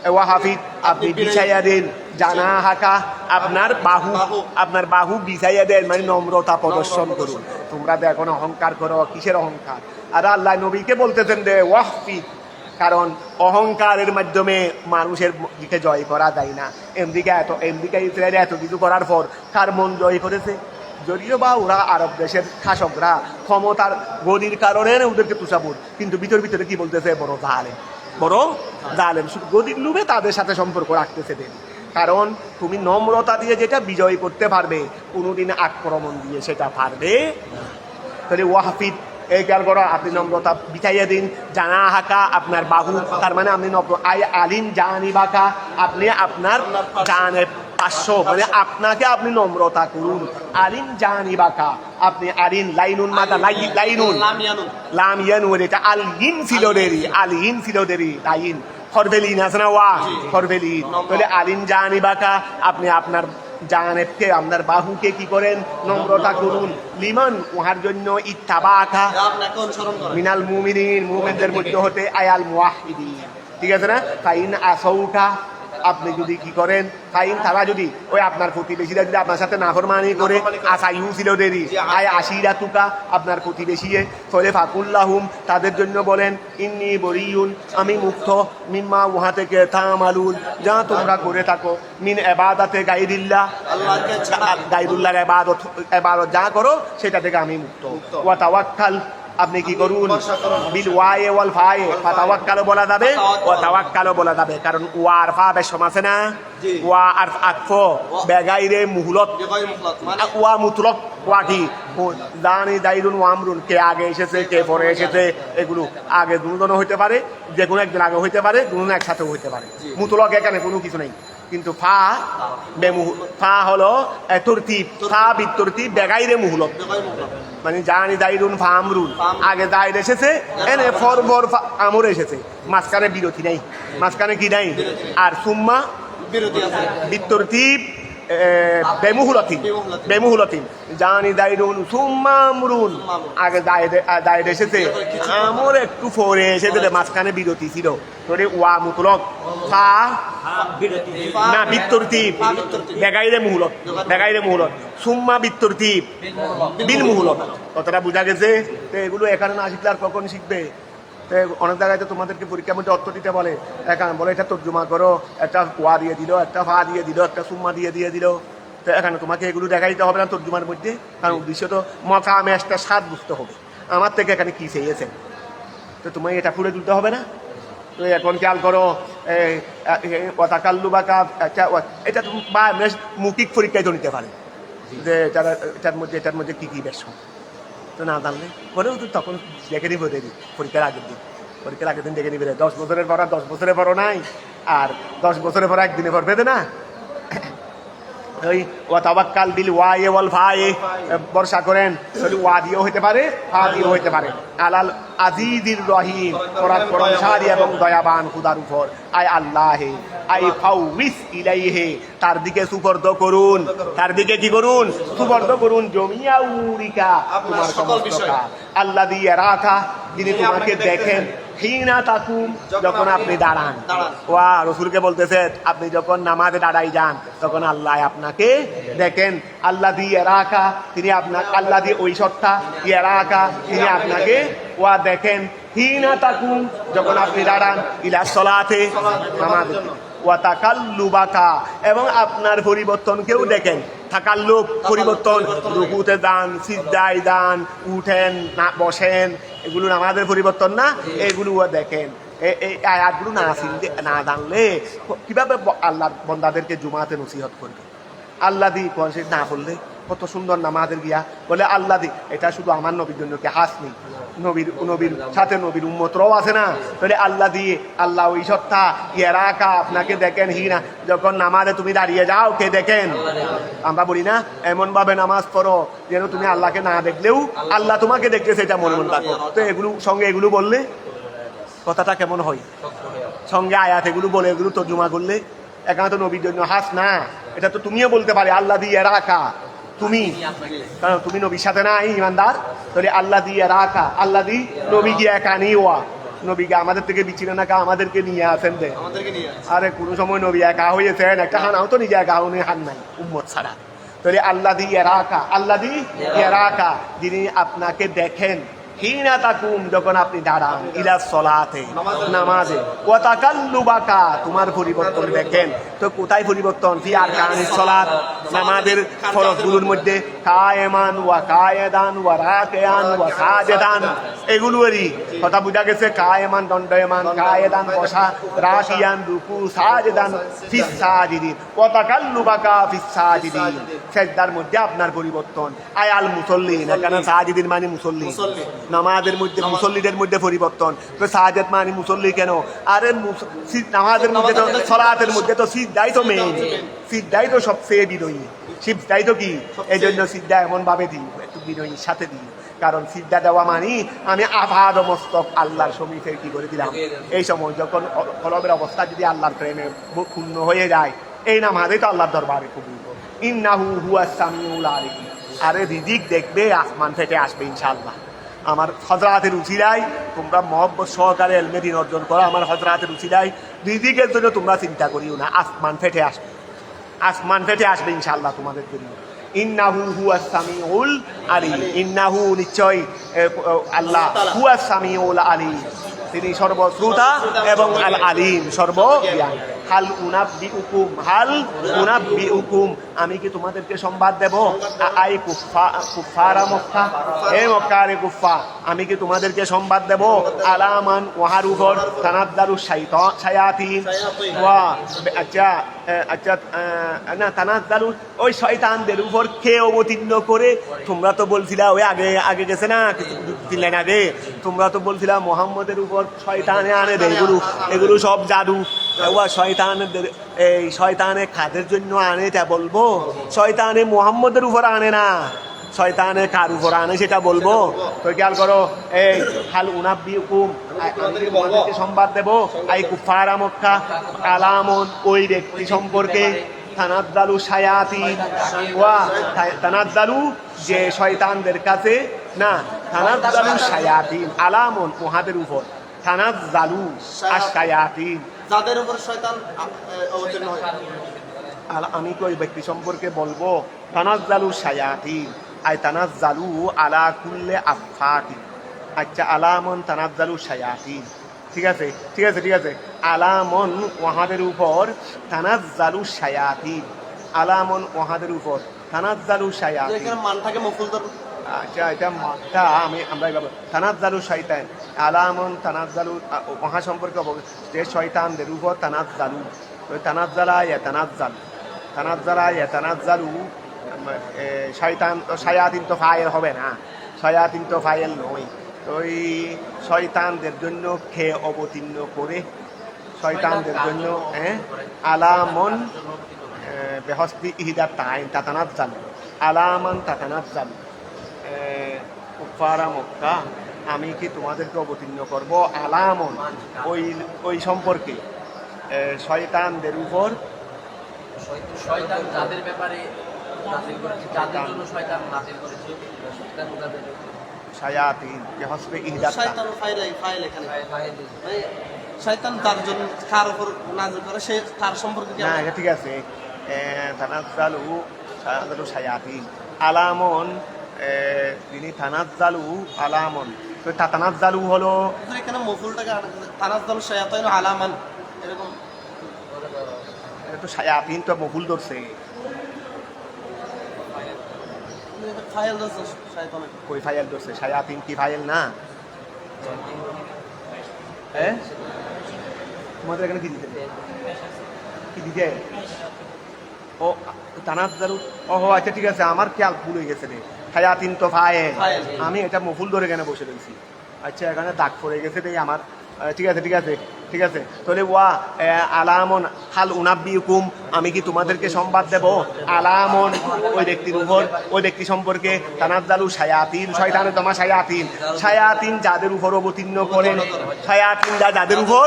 ওয়াহাফিদ আপনি বিছাইয়া দেন জানাহাকা আপনার বাহু বিছাইয়া দেন মানে নম্রতা প্রদর্শন করুন তোমরা তো এখন অহংকার করো কিসের অহংকার আর আল্লাহ নবীকে বলতেছেন রে ওয়াহফিদ কারণ অহংকারের মাধ্যমে মানুষের দিকে জয় করা যায় না এমদিকে ইসরায়েলে এত কিছু করার পর কার মন জয় করেছে যদিও বা ওরা আরব দেশের শাসকরা ক্ষমতার গদির কারণে ওদেরকে তুষাপুর কিন্তু ভিতরে কি বলতেছে বড় জালেম শুধু গদির লুবে তাদের সাথে সম্পর্ক রাখতেছে দেন কারণ তুমি নম্রতা দিয়ে যেটা বিজয় করতে পারবে কোনোদিন আক্রমণ দিয়ে সেটা পারবে তাহলে ওয়াহফিদ এই খেয়াল করো আপনি নম্রতা বিছাইয়া দিন জানা হাকা আপনার বাহু তার মানে আপনি আলিন জানি বাকা আপনি আপনার জানে 500 মানে আপনাকে আপনি নম্রতা করুন আলিন জানি বাকা আপনি আলিন লাইনুন মাদা লাইনুন লাম ইয়ানুন এটা আল ইন ফিলোডেরি লাইন হরফেলিন আছে না ওয়া হরফেলিন, তাহলে আলিন জানিবাকা আপনি আপনার জানেবকে আপনার বাহুকে কি করেন নম্রতা করুন, লিমান উহার জন্য ইত্তাবাকা আপনাকে অনুসরণ করে মিনাল মুমিনিন মুমিনদের মধ্যে হতে আয়াল মুওয়াহিদিন, ঠিক আছে না? ফাইন আসৌকা আপনি যদি কি করেন ফাইন তারা যদি ওই আপনার প্রতিবেশীরা যদি আপনার সাথে নাফরমানি করে আসাইউ ছিল দেরি আয় আশিরা তুকা আপনার প্রতিবেশী ফলে ফাকুল্লাহুম তাদের জন্য বলেন ইন্নি বরিউন আমি মুক্ত মিম্মা উহা থেকে তামালুন যা তোমরা করে থাকো মিন ইবাদাতে গায়রিল্লাহ আল্লাহকে ছাড়া গায়রুল্লাহর ইবাদত যা করো সেটা থেকে আমি মুক্ত। ওয়া তাওয়াক্কাল আপনি কি করুন বিল ওয়ায়ে ওয়াল ফায়ে ফাতাওয়াক্কালও বলা যাবে ওয়া তাওয়াক্কালও বলা যাবে, কারণ ওয়া আর ফা বেশ সম আছে না, ওয়া আর আকফ বেগাইরে মুহলত বেগাই মুখলাত মানে ওয়া মুতলক ওয়া কি দানি দাইরুন ওয়া আমরুন কে আগে এসেছে কে পরে এসেছে এগুলো আগে দুজনও হইতে পারে, যে কোনো একজন আগে হইতে পারে, দুজনে একসাথেও হইতে পারে, মুতলক এখানে কোনো কিছু নেই। কিন্তু ফা ফা হলো তরতিব, ফা বিতরতিব বেগাইরে মুহলত বেগাই মুখলাত মানে জানি দাইরুন ফা আমরুন আগে দাইর এসেছে এনে ফর আমর এসেছে, মাঝখানে বিরতি নাই, মাঝখানে কি নাই। আর সুম্মা বিরতি আছে বিতরতিব বেমুহুলতিন জানি দাইরুন সুম্মা আমরুন আগে দাইর এসেছে আমর একটু পরে এসেছে, মাঝখানে বিরতি ছিল, তোরে ওয়া মুতলক ফা না বিতরতিব বেগাইরে মুহলত সুম্মা বিতরতিব বিল মুহলত, কতটা বোঝা গেছে? তো এগুলো এখানে না শিখলে আর কখন শিখবে? অনেক জায়গায় তো তোমাদেরকে পরীক্ষার মধ্যে অর্থ দিতে বলে, এখানে বলে এটা তর্জমা করো, একটা ওয়া দিয়ে দিল, একটা ফা দিয়ে দিল, একটা সুম্মা দিয়ে দিল। তো এখানে তোমাকে এগুলো দেখাইতে হবে না তর্জমার মধ্যে, কারণ উদ্দেশ্য তো মকা ম্যাচটা স্বাদ বুঝতে হবে আমার থেকে এখানে কি চেয়েছে, তো তোমায় এটা ফুলে তুলতে হবে না। তো এখন খেয়াল করো ওয়াতাকাল্লুবাকা এটা বা মৌখিক পরীক্ষায় তো নিতে পারে যে এটার মধ্যে কি কি বেশ, তো না জানলে বলেও তো তখন দেখে নিব দেরি পরীক্ষার আগের দিন দেখে নিবে 10 বছরের পর আর 10 বছরের পরও নাই, আর 10 বছরের পর একদিনে পর পেতে না। ওই ওয়া তাওয়াক্কাল বিল ওয়ায়ে ওয়াল ফায়ে বর্ষা করেন, ওয়া দিয়েও হইতে পারে ফা দিয়েও হইতে পারে। আলাল আজিজির রহিম পরাক্রমশালী এবং দয়াবান খুদার উপর, আয় আল্লাহে আই ফাউইস ইলাইহি তার দিকে সুপর্দ করুন, তার দিকে কি করুন সুপর্দ করুন জমিয়া উরিকা তোমার সমস্ত কাজ, আল্লাযী ইয়ারাকা যিনি তোমাকে দেখেন, হিনা তাকুম যখন আপনি দাঁড়ান। ওয়া রাসূলকে বলতেছে আপনি যখন নামাজে দাঁড়াই যান তখন আল্লাহ আপনাকে দেখেন, আল্লাযী ইয়ারাকা তিনি আপনার আল্লাযী ওই সত্তা ইয়ারাকা তিনি আপনাকে ওয়া দেখেন, হিনা তাকুম যখন আপনি দাঁড়ান ইলা সলাতে নামাজে, ওয়া তাকাল্লুবাকা এবং আপনার পরিবর্তনকেও দেখেন, তাকাল্লুব পরিবর্তন, রুকুতে যান, সিজদায় যান, উঠেন না বসেন, এগুলো নামাজের পরিবর্তন না, এগুলো দেখেন। এই আয়াতগুলো না জানলে কিভাবে আল্লাহর বান্দাদেরকে জুমাতে নসিহত করবে? আল্লাহ দি না বললে কত সুন্দর নামাজের গিয়া বলে আল্লাহ দি, এটা শুধু আমার নবীর জন্য কি হাস নেই, নবীর সাথে নবীর উম্মতরাও আছে না, তাহলে আল্লাহ দিয়ে আল্লাহ ওই সত্তা ইয়ারাকা আপনাকে দেখেন, হিনা যখন নামাজে তুমি দাঁড়িয়ে যাও কে দেখেন? আমরা বলি না এমন ভাবে নামাজ পড়ো যেন তুমি আল্লাহকে না দেখলেও আল্লাহ তোমাকে দেখতেছে, এটা মনে রাখো। তো এগুলো সঙ্গে এগুলো বললে কথাটা কেমন হয়? সঙ্গে আয়াত এগুলো বলে এগুলো তর্জমা করলে এখানে তো নবীর জন্য হাস না, এটা তো তুমিও বলতে পারে আল্লাহ দিয়ে রাখা, তুমি কারণ তুমি নবীর সাথে নাই ইমানদার, তাহলে আল্লাহ দিয়ে রাখা, আল্লাহ দি নবী গিয়ে একা নিওয়া, নবীকে আমাদের থেকে বিচ্ছিন্ন না আমাদেরকে নিয়ে আসেন দে। আরে কোনো সময় নবী একা হয়েছেন, একটা হানাও তো নিজে একা উনি হান নাই উম্মত ছাড়া, তাহলে আল্লাহ দিয়ে রাখা, আল্লাহ দিয়ে রাখা যিনি আপনাকে দেখেন, হিনা তাকুম যখন আপনি দাঁড়ান ইলা সলাতে নামাজে, ওয়া তাকাল্লুবাকা তোমার পরিবর্তন দেখেন। তো কোথায় পরিবর্তন? ফি আরকানিস সালাত নামাজের ফরজগুলোর মধ্যে, কায়েমান ওয়া কায়েদান ওয়া রাকিয়ান ওয়া সাজিদান, এগুলোরই কথা বুঝা গেছে। কায়েমান দণ্ডায়মান, কায়েদান বসা, রাকিয়ান রুকু, সাজিদান ফিস সাজিদিন, ওয়া তাকাল্লুবাকা ফিস সাজিদিন সিজদার মধ্যে আপনার পরিবর্তন। আয়াল মুসল্লিন এখানে সাজিদিন মানে মুসল্লি, নামাজের মধ্যে মুসল্লিদের মধ্যে পরিবর্তন। তো সাজেদ মানে মুসল্লি কেন? আরে নামাজের মধ্যে তো সালাতের মধ্যে তো সিজদাই তো মেইন, সিজদাই তো সবচেয়ে বিনয়ী, সিজদাই তো কি এই জন্য সিজদা এমন ভাবে দিই একটু বিনয়ীর সাথে দিই, কারণ সিজদা দেওয়া মানি আমি আপাদ মস্তক আল্লাহর সমীপে কি করে দিলাম। এই সময় যখন কলবের অবস্থা যদি আল্লাহর প্রেমে ক্ষুণ্ণ হয়ে যায়, এই নামাজই তো আল্লাহর দরবারে কবুল। ইন্নাহু হুয়াস সামিউল আলিম। আরে রিজিক দেখবে আসমান ফেটে আসবে ইনশাআল্লাহ। আমার হযরতের উসিলায় তোমরা মহব্বত সহকারে ইলমে দ্বীন অর্জন করো। আমার হযরতের উসিলায় রিজিকের জন্য তোমরা চিন্তা করিও না, আসমান ফেটে আসবে, আসমান ফেটে আসবে ইনশাআল্লাহ তোমাদের জন্য। ইন্নাহু হুয়াস সামিউল আলিম। ইন্নাহু নিশ্চয় আল্লাহ হুয়াস সামিউল আলিম, তিনি সর্বশ্রোতা এবং আল আলিম সর্বজ্ঞান। হাল উনাব্বিউকুম, হাল উনাব্বিউকুম, আমি কি তোমাদেরকে সংবাদ দেব? আই কুফারা মক্কা, হে মক্কার কুফা, আমি কি তোমাদেরকে সংবাদ দেব? আলামান ওয়াহার উপর তানাদ্দারু শায়াতিন ওয়া আচ্ছা আচ্ছা না তানাদ্দারু ওই শয়তানদের উপর কে অবতীর্ণ করে। তোমরা তো বলছিলা ওই আগে গেছে না কিছু লাইন আগে, তোমরা তো বলছিলা মোহাম্মদের উপর শয়তানে আনে দেয়, এগুলো সব জাদু। শয়তানদের এই শয়তানে কাদের জন্য আনে এটা বলবো? শয়তানে মোহাম্মদের উপর আনে না, শয়তানে কার উপর আনে সেটা বলবো। তো খেয়াল করো, এই হাল উনাব্বিউকুম, তোমাদেরকে সংবাদ দেব, আই কুফারা মক্কা, আলামন ওই ব্যক্তি সম্পর্কে, তানাদ্দালু শায়াতিন ওয়া তানাদ্দালু যে শয়তানদের কাছে না, তানাদ্দালু শায়াতিন আলামন উহাদের উপর, তানাদ্দালু আশ-শায়াতিন যাদের উপর শয়তান অবতীর্ণ হয়। আমি কি ওই ব্যক্তি সম্পর্কে বলবো? তানাজ্জালু শায়াতিন আই তানাজ্জালু আলা কুল্লি আফাকিন। আচ্ছা আলামন তানাজ্জালু শায়াতিন, ঠিক আছে ঠিক আছে ঠিক আছে। আলামন ওয়াহাদের উপর তানাজ্জালু শায়াতিন, আলামন ওয়াহাদের উপর তানাজ্জালু শায়াতিন। এখানে মানটাকে মফুল ধরো। আচ্ছা এটা মানটা আমরা এইভাবে তানাজ্জালু শয়তান, আলামন তানাজ্জালু ওহা সম্পর্কে যে শয়তানদের উপর তানাজ্জালু, তানাজ্জালা ইয়াতানাজ্জাল, তানাজ্জালা ইয়াতানাজ্জালু শয়তান, শায়াতিন তো ফাইল হবে না, শায়াতিন তো ফাইল নয়। তো ওই শয়তানদের জন্য খেয়ে অবতীর্ণ করে, শয়তানদের জন্য আলামন বেহস্তি ইহিদা তাইন তাতানাজ্জাল, আলামান তাতানাজ্জাল কুফারা মক্কা, আমি কি তোমাদেরকে অবতীর্ণ করব আলামন ওই সম্পর্কে শয়তানদের উপর, শয়তান যাদের ব্যাপারে নাযিল করেছে, যাদের জন্য শয়তান নাযিল করেছে, শায়াতিন বেহস্তি ইহিদা শয়তান ফাইল এখানে শয়তান তার জন্য কার উপর নাযিল করে সে তার সম্পর্কে না, এটা ঠিক আছে। তানাজ্জালু শায়াতিন আলামন, তিনি তানাজ্জালু আলামন, তো তানাজ্জালু হলো এখানে মফুলটাকে তানাজ্জালু শায়াতিন আলামান এরকম। এটা তো শায়াতিন তো মফুল ধরছে, ফাইল ধরছে শয়তানের। কই ফাইল ধরছে? শায়াতিন কি ফাইল না? তোমাদের এখানে কি দিতে, কি দিতে? ও তানাজ্জালু, ও আচ্ছা ঠিক আছে, আমার খেয়াল ভুল হয়ে গেছে রে। শায়াতিন তো ফাইল, আমি এটা মফুল ধরে এখানে বসে রয়েছি। আচ্ছা এখানে দাগ পড়ে গেছে রে আমার। ঠিক আছে ঠিক আছে ঠিক আছে। তাহলে ওয়া আলামন হাল উনাব্বিউকুম, আমি কি তোমাদেরকে সংবাদ দেব আলামন ওই ব্যক্তির উপর, ওই ব্যক্তি সম্পর্কে তানাজ্জালু শায়াতিন, শয়তানের তোমার শায়াতিন, শায়াতিন যাদের উপর অবতীর্ণ করেন, শায়াতিন যাদের উপর,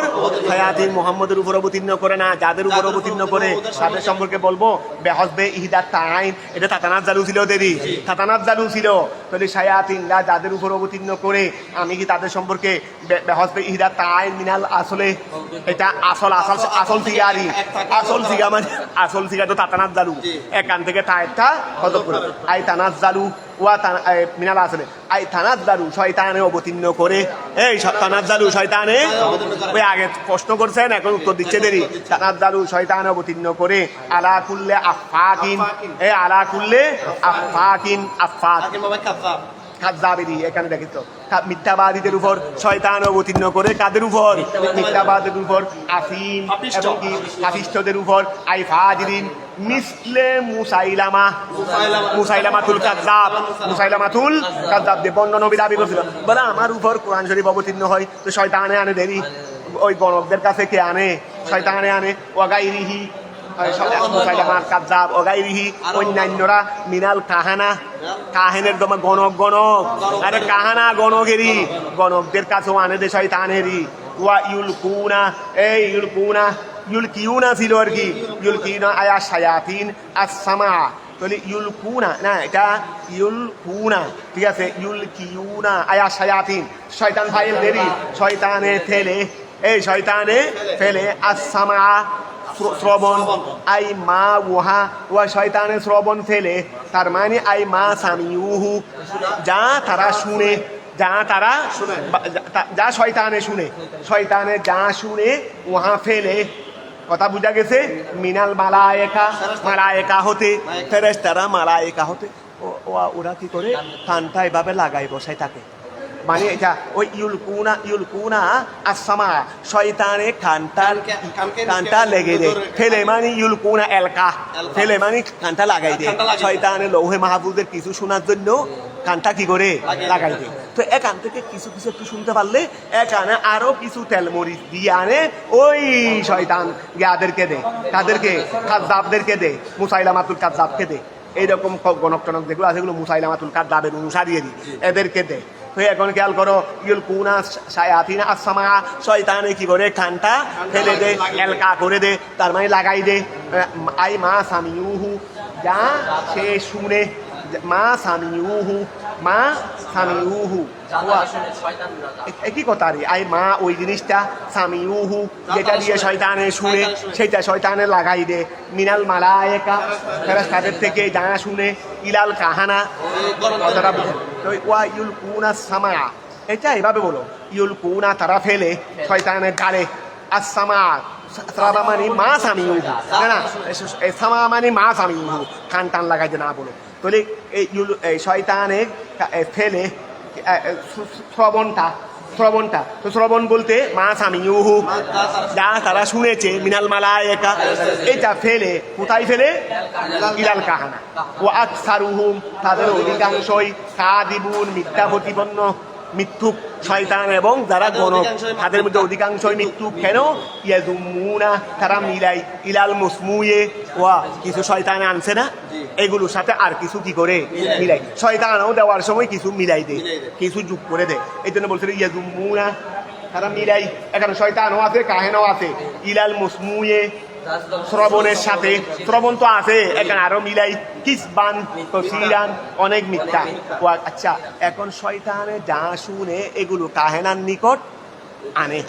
শায়াতিন মুহাম্মদের উপর অবতীর্ণ করে না, যাদের উপর অবতীর্ণ করে তাদের সম্পর্কে বলবো বেহসবে ইহিদাত তাইন, এটা তাতানাজ্জালু ছিল, দেরি তাতানাজ্জালু ছিল। তাহলে শায়াতিন যাদের উপর অবতীর্ণ করে আমি কি তাদের সম্পর্কে বেহসবে ইহিদাত তাইন মিনাল আসলে, এটা আসল আসল আসল সিগারি, আসল সিগা মানে আসল সিগা তো তাতানাজ্জালু, এখান থেকে তাইটা কত করে আই তানাজ্জালু ওয়া মিনাল আসলে আই তানাজ্জালু শয়তানে অবতীর্ণ করে। এই তানাজ্জালু শয়তানে, ওই আগে প্রশ্ন করছেন এখন উত্তর দিচ্ছে দেরি। তানাজ্জালু শয়তানে অবতীর্ণ করে আলা কুল্লে আফাকিন, এই আলা কুল্লে আফাকিন, আফাক কাযযাবিদি, এখানে দেখি তো মিথ্যাবাদীদের উপর শয়তান অবতীর্ণ করে, কাদের উপর? মিথ্যাবাদীদের উপর, আফিম এবং কি পাপিষ্ঠদের উপর, আই ফাজিরিন মিসলে মুসাইলামাতুল কাযযাব, মুসাইলামাতুল কাযযাব যে বন্য নবী দাবি করছিল, বলে আমার উপর কোরআন শরীফ অবতীর্ণ হয়, তো শয়তানে আনে দেরি, ওই গণকদের কাছে কে আনে? শয়তানে আনে। ওয়াগাইরিহি মুসাইলামাল কাযযাব ও গায়রিহি অন্যান্যরা মিনাল কাহানা কাহেনের দমে গণক গণক আরে কাহানা গণকেরই গণকদের কাছেও আনে দে শয়তানেরই ওয়া ইউলকুনা এই ইউলকিউনা ছিল আর কি ইউলকিউনা আয়া শায়াতিন আস-সামা তাহলে ইউলকুনা না এটা ইউলকুনা ঠিক আছে ইউলকিউনা আয়া শায়াতিন শয়তান ফাইল দেরি শয়তানে ফেলে এই শয়তানে ফেলে আস-সামা শ্রবণ আই মা ওহা ওয়া শয়তানে শ্রবণ ফেলে তার মানে আই মা সামিউহু যা তারা শুনে যা শয়তানে শুনে শয়তানে যা শুনে ওহা ফেলে কথা বুঝা গেছে মিনাল মালায়েকা হতে ফেরেশতারা মালায়েকা হতে ওরা কি করে কানটা এভাবে লাগাই বসায় থাকে মানে এটা ওই ইউলকুনা আস-সামা শয়তানে কানটা লেগে দেয় ফেলে মানে ইউলকুনা এলকা ফেলে মানে কানটা লাগাই দেয় শয়তানে লৌহে মাহফুজের কিছু শোনার জন্য কানটা কি করে লাগাই দেয় তো এখান থেকে কিছু একটু শুনতে পারলে এখানে আরো কিছু তেলমরিচ দিয়ে আনে ওই শয়তান ইয়াদেরকে দে তাদেরকে কাযযাবদেরকে দে মুসাইলামাতুল কাযযাবকে দে এইরকম গণক টনক যেগুলো আছে এগুলো মুসাইলামাতুল কাযযাবের অনুসারী এদেরকে দে তো এখন খেয়াল করো ইউলকুনা শায়াতিন আস-সামা শয়তানে কি করে কানটা ফেলে দে এলকা করে দে তার মানে লাগাই দে আই মা সামিউহু যা সে শুনে মা সামিউহু একই কথা রে আই মা ওই জিনিসটা সামিউহু যেটা দিয়ে শয়তানে শুনে সেটা শয়তানে লাগাই দে মিনাল মালায়েকা ফেরেশতাদের থেকে যা শুনে ইলাল কাহানা কথাটা তো ওয়া ইউলকুনা সামা এটা এভাবে বলো ইউলকুনা তারা ফেলে শয়তানের গালে আস-সামা সামা মানে মা সামিউহু না সামা মানে মা সামিউহু কান টান লাগাইতে না বলো তাহলে এই শয়তানে ফেলে শ্রবণটা তো শ্রবণ বলতে মা সামিউহু যা তারা শুনেছে মিনাল মালায়েকা এটা ফেলে কোথায় ফেলে ইলাল কাহানা ও আকসারুহুম তাদের অধিকাংশই কাযিবুন মিথ্যা প্রতিপন্ন মিথ্যুক শয়তান এবং যারা গণক তাদের মধ্যে অধিকাংশই মৃত্যু কেন ইয়াজুমুনা তারা মিলাই ইলাল মুসমুয়ে ওয়া কিছু শয়তানে আনছে না এগুলোর সাথে আর কিছু কি করে মিলাই শয়তানও দেওয়ার সময় কিছু মিলাই দেয় কিছু যোগ করে দেয় এই জন্য বলছিল ইয়াজুমুনা তারা মিলাই এখানে শয়তানও আছে কাহেনও আছে ইলাল মুসমুয়ে শ্রবণের সাথে শ্রবণ তো আছে এখানে আরো মিলাই কিসবান কসিরান অনেক মিথ্যা আচ্ছা এখন শয়তানে যা শুনে এগুলো কাহেনার নিকট আনে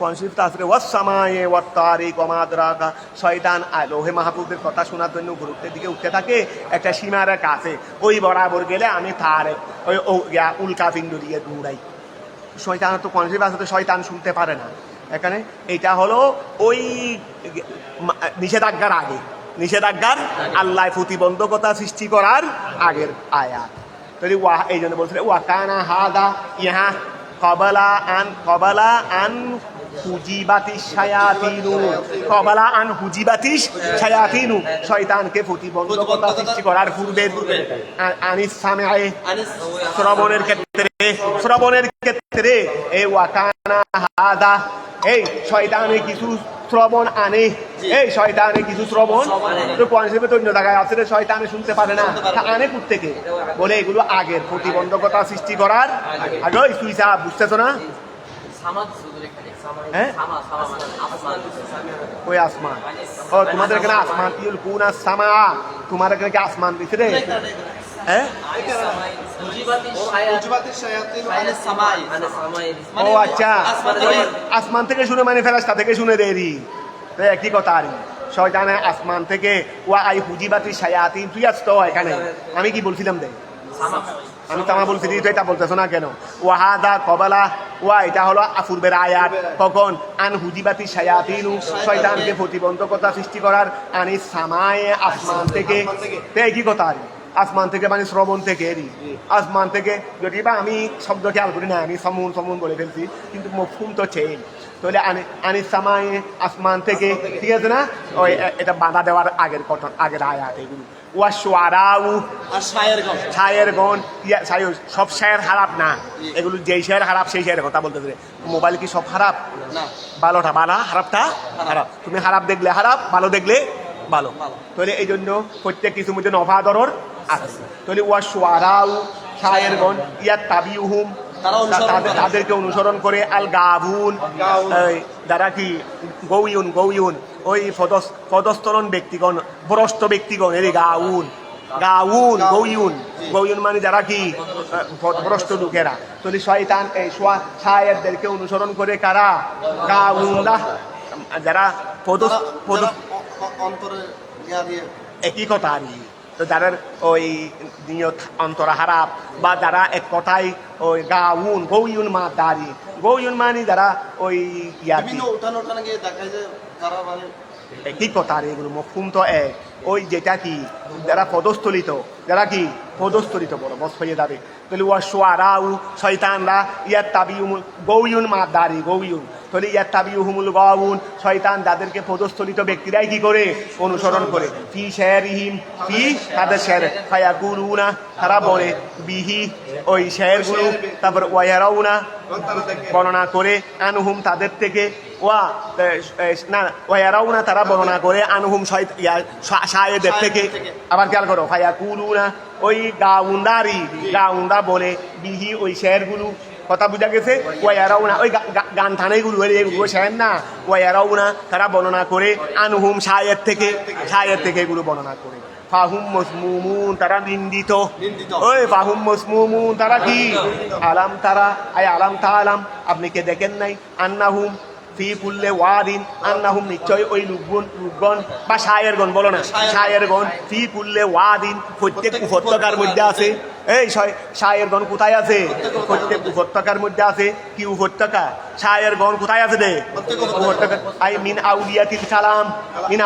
কনসেপ্ট আছে ওয়াস-সামায়ে ওয়াত-তারিক ওয়া মা আদরাকা শয়তান লোহে মাহফুজের কথা শোনার জন্য গুরুত্বের দিকে উঠতে থাকে একটা সীমারের কাছে ওই বরাবর গেলে আমি তার ওই উল্কা পিণ্ড দিয়ে দৌড়াই শয়তানের তো কনসেপ্ট আছে তো শয়তান শুনতে পারে না এখানে এটা হলো ওই নিষেধাজ্ঞার আল্লাহ প্রতিবন্ধকতা সৃষ্টি করার আগের আয়াত তাহলে এই জন্য বলছিলেন ওয়াকানা হাদা ইহা কবালা আন হুজিবাতিস শায়াতিনু শয়তানকে প্রতিবন্ধকতা সৃষ্টি করার পূর্বে আনিস সামিআয়ে শ্রবণের ক্ষেত্রে এই ওয়াকানা হাদা এই শয়তানে কিছু শ্রবণ আনে এই শয়তানে কিছু শ্রবণ তো কনসেপ্টে অন্য জায়গায় আছে শয়তানে শুনতে পারে না আনে থেকে বলে এগুলো আগের প্রতিবন্ধকতা সৃষ্টি করার আগে সুইসা বুঝতেছো না হ্যাঁ ওই আসমান ও তোমাদের এখানে আসমান ইউলকুনা সামা তোমার এখানে কি আসমান দিছে রে হ্যাঁ ও আচ্ছা আসমান থেকে শুনে মানে ফেরেশতা থেকে শুনে দেরি একই কথা আর শয়তানে আসমান থেকে ওয়া আই হুজিবাতি শায়াতিন তুই আসতো এখানে আমি কি বলছিলাম দে আমি তামা বলছি তুই এটা বলতেছ না কেন ওয়াহাদা কবালা ওয়া এটা হলো পূর্বের আয়াত কখন আন হুজিবাতি শায়াতিনু শয়তানকে প্রতিবন্ধকতা সৃষ্টি করার আনিস সামায়ে আসমান থেকে একই কথা আর আসমান থেকে মানে শ্রবণ থেকে আসমান থেকে যদি বা আমি শব্দ খেয়াল করি না আমি সমুন বলে ফেলছি কিন্তু মফহুম তো চেঞ্জ তাহলে আনিস সামায়ে আসমান থেকে ঠিক আছে না ওই এটা বাধা দেওয়ার আগের আয়াত এগুলো ওয়া শুআরাউ আর শায়েরগণ সব শায়ের খারাপ না এগুলো যেই শায়ের খারাপ সেই শায়ের কথা বলতেছে মোবাইল কি সব খারাপ না। ভালোটা ভালো, খারাপটা খারাপ। তুমি খারাপ দেখলে খারাপ, ভালো দেখলে ভালো। ভালো। তাহলে এই জন্য প্রত্যেক কিছুর মধ্যে নফাদরর আছে। তাহলে ওয়া শুআরাউ শায়েরগণ ইয়াত্তাবিউহুম তারা অনুসরণ করে। তাদেরকে অনুসরণ করে, আল গাবুন যারা কি গৌয়ুন ওই পদস্তরণ ব্যক্তিগণ, ভ্রষ্ট ব্যক্তিগণ, এর গাউন গৌয়ুন মানে যারা কি ভ্রষ্ট লোকেরা। তাহলে শয়তান এই শায়েরদেরকে অনুসরণ করে কারা? গাউনরা, যারা অন্তরে ইয়া দিয়ে একই কথা আর কি। তো যাদের ওই নিয়ত অন্তরা খারাপ, বা যারা এক কথায় ওই গৌয়ুন মা দাঁড়ি, গৌয়ুন মানে যারা ওই ইয়া বিভিন্ন উঠানে গিয়ে দেখায় যে যারা মানে একই কথা আর এগুলো মফহুম তো এক। ওই যেটা কি যারা পদস্থলিত, যারা কি পদস্থলিত বড় বস হয়ে যাবে। তাহলে ওয়া শুআরাউ শয়তানরা ইয়াত্তাবিউহুম গৌয়ুন মা দাঁড়ি গৌয়ুন, তাহলে ইয়াত্তাবিউহুমুল গাউন শয়তান যাদেরকে পদস্থলিত ব্যক্তিরাই কি করে? অনুসরণ করে। ফি শেরিহিম ফি তাদের শের ফায়াকুলুনা তারা বলে, বিহি ওই শেরগুলো, তারপর ওয়ায়ারাউনা বর্ণনা করে, আনহুম তাদের থেকে, ওয়ায়ারাউনা তারা বর্ণনা করে, আনহুম শায়েদের থেকে। আবার খেয়াল করো, ফায়াকুলুনা ওই গাউনরা বলে, বিহি ওই শেরগুলো, কথা বুঝা গেছে? ওয়ায়ারাউনা ওই গান থানেগুলো এগুলো শের না, ওয়ায়ারাউনা তারা বর্ণনা করে, আনহুম শায়ের থেকে এগুলো বর্ণনা করে। ফাহুম মসমুমুন তারা নিন্দিত, ওই ফাহুম মসমুমুন তারা কি? আলাম তাআলাম আপনি কে দেখেন নাই? আন্নাহুম ফি কুল্লি ওয়াদিন আন্নাহুম নিশ্চয় ওই লোকগণ বা শায়েরগণ, বলো না শায়েরগণ, ফি কুল্লি ওয়াদিন প্রত্যেক উপত্যকার মধ্যে আছে। এই শায়েরগণ কোথায় আছে? প্রত্যেক উপত্যকার মধ্যে আছে। কি উপত্যকা? শায়েরগণ কোথায় আছে রে? উপত্যকা। আই মিন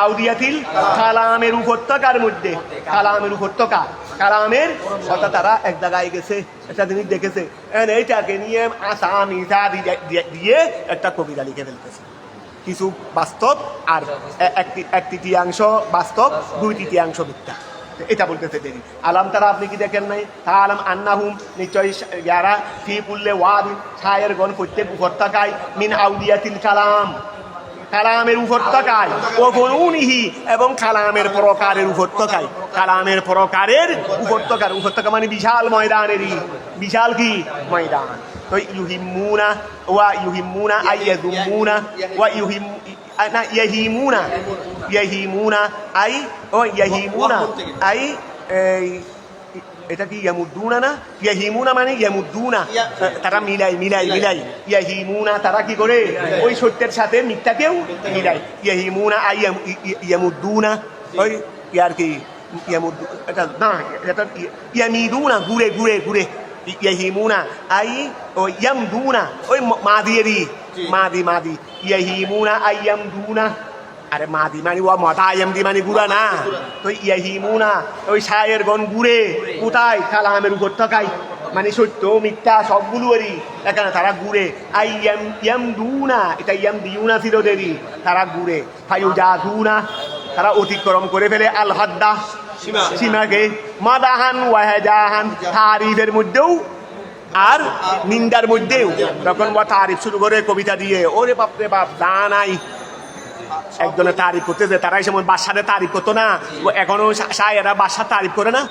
আউলিয়াতিল কালামের উপত্যকার মধ্যে, কালামের উপত্যকা, কালামের অর্থাৎ তারা এক জায়গায় গেছে, একটা জিনিস দেখেছে, এইটাকে নিয়ে আসামিটা দিয়ে একটা কবিতা লিখে ফেলতেছে। কিছু বাস্তব আর এক তৃতীয়াংশ বাস্তব, 2/3 মিথ্যা। এটা বলতেছে দেরি। আলাম তারা আপনি কি দেখেন নাই? তা আলাম আন্নাহুম নিশ্চয় যারা ফি কুল্লি ওয়াদিন শায়েরগণ প্রত্যেক উপত্যকায়, মিন আউলিয়াতিল কালামের উপত্যকায়, ও ফুনুনিহি এবং কালামের প্রকারের উপত্যকায়, কালামের প্রকারের উপত্যকা মানে বিশাল ময়দানেরই, বিশাল কি ময়দান। তো ইউহিম্মুনা আইয়াযুম্মুনা ওয়া ইয়াহিমুনা আই এটা কি ইয়ামুদ্দুনা না? ইয়াহিমুনা মানে ইয়ামুদ্দুনা, তারা মিলাই ইয়াহিমুনা তারা কি করে? ওই সত্যের সাথে মিথ্যাকেও মিলাই। ইয়াহিমুনা আই ইয়ামুদ্দুনা ওই ইয়ার কি এটা না, এটা ইয়ামিদুনা ঘুরে ইয়াহিমুনা আই ও ইয়ামদুনা ওই মাদি ইয়াহিমুনা আই ইয়ামদুনা। আরে মাদি মানে ও মাতায়ামদি মানে গুড়া না। তো ইয়াহিমুনা ওই শায়েরগণ ঘুরে কোথায়? কালামের উপত্যকায়, মানে সত্য মিথ্যা সবগুলোরই এখানে তারা ঘুরে। আই ইয়ামদুনা এটা ইয়ামদিউনা ছিল দেরি, তারা ঘুরে। ফায়ুজাদুনা তারা অতিক্রম করে ফেলে, আল হাদ্দা সীমাকে, মাদাহান ওয়াহাজাহান তারিফের মধ্যেও আর নিন্দার মধ্যেও। যখন তারিফ শুরু করে কবিতা দিয়ে, ওরে বাপরে বাপ জানাই একজনের তারিফ করতেছে, তারাই যেমন বাদশারে তারিফ করতো না, এখনো শায়েরা বাদশার তারিফ করে না।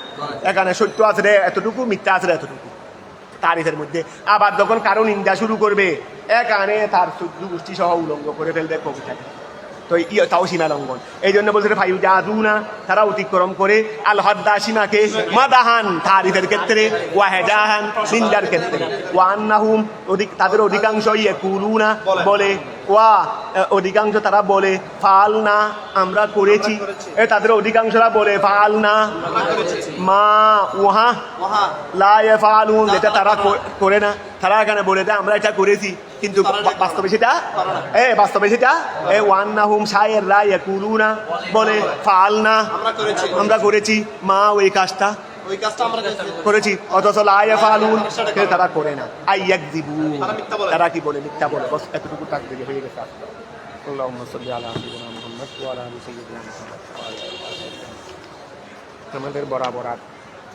এখানে সত্য আছে রে এতটুকু, মিথ্যা আছে রে এতটুকু তারিফের মধ্যে। আবার যখন কারো নিন্দা শুরু করবে, এখানে তার 14 গোষ্ঠী সহ উলঙ্গ করে ফেলবে কবিতাকে। তো তাও সীমা লঙ্ঘন। এই জন্য বলছে ফায়ুজাদুনা তারা অতিক্রম করে, আল হাদ্দা সীমাকে, মাদাহান তারিফের ক্ষেত্রে, ওয়াহাজাহান নিন্দার ক্ষেত্রে, ওয়ান্নাহুম তাদের অধিকাংশ ইয়াকুলুনা বলে, অধিকাংশ তারা বলে ফালনা আমরা করেছি। তাদের অধিকাংশরা বলে ফালনা মা ওহা লা ইয়াফালুন, যেটা তারা করে না। তারা এখানে বলে দেয় আমরা এটা করেছি, কিন্তু বাস্তবে সেটা ওয়ান্নাহুম শায়েররা ইয়াকুলুনা বলে ফালনা আমরা করেছি, মা ওই কাজটা করেছি, অথচ লা ইয়াফালুন তারা করে না। আইয়াকযিবু তারা কি বলে? মিথ্যা বলে। বস এতটুকু তাকবীর হয়ে গেছে। আল্লাহুম্মা সাল্লি আলা সাইয়্যিদিনা মুহাম্মদ ওয়া আলা আলি সাইয়্যিদিনা মুহাম্মদ। আমাদের বরাবর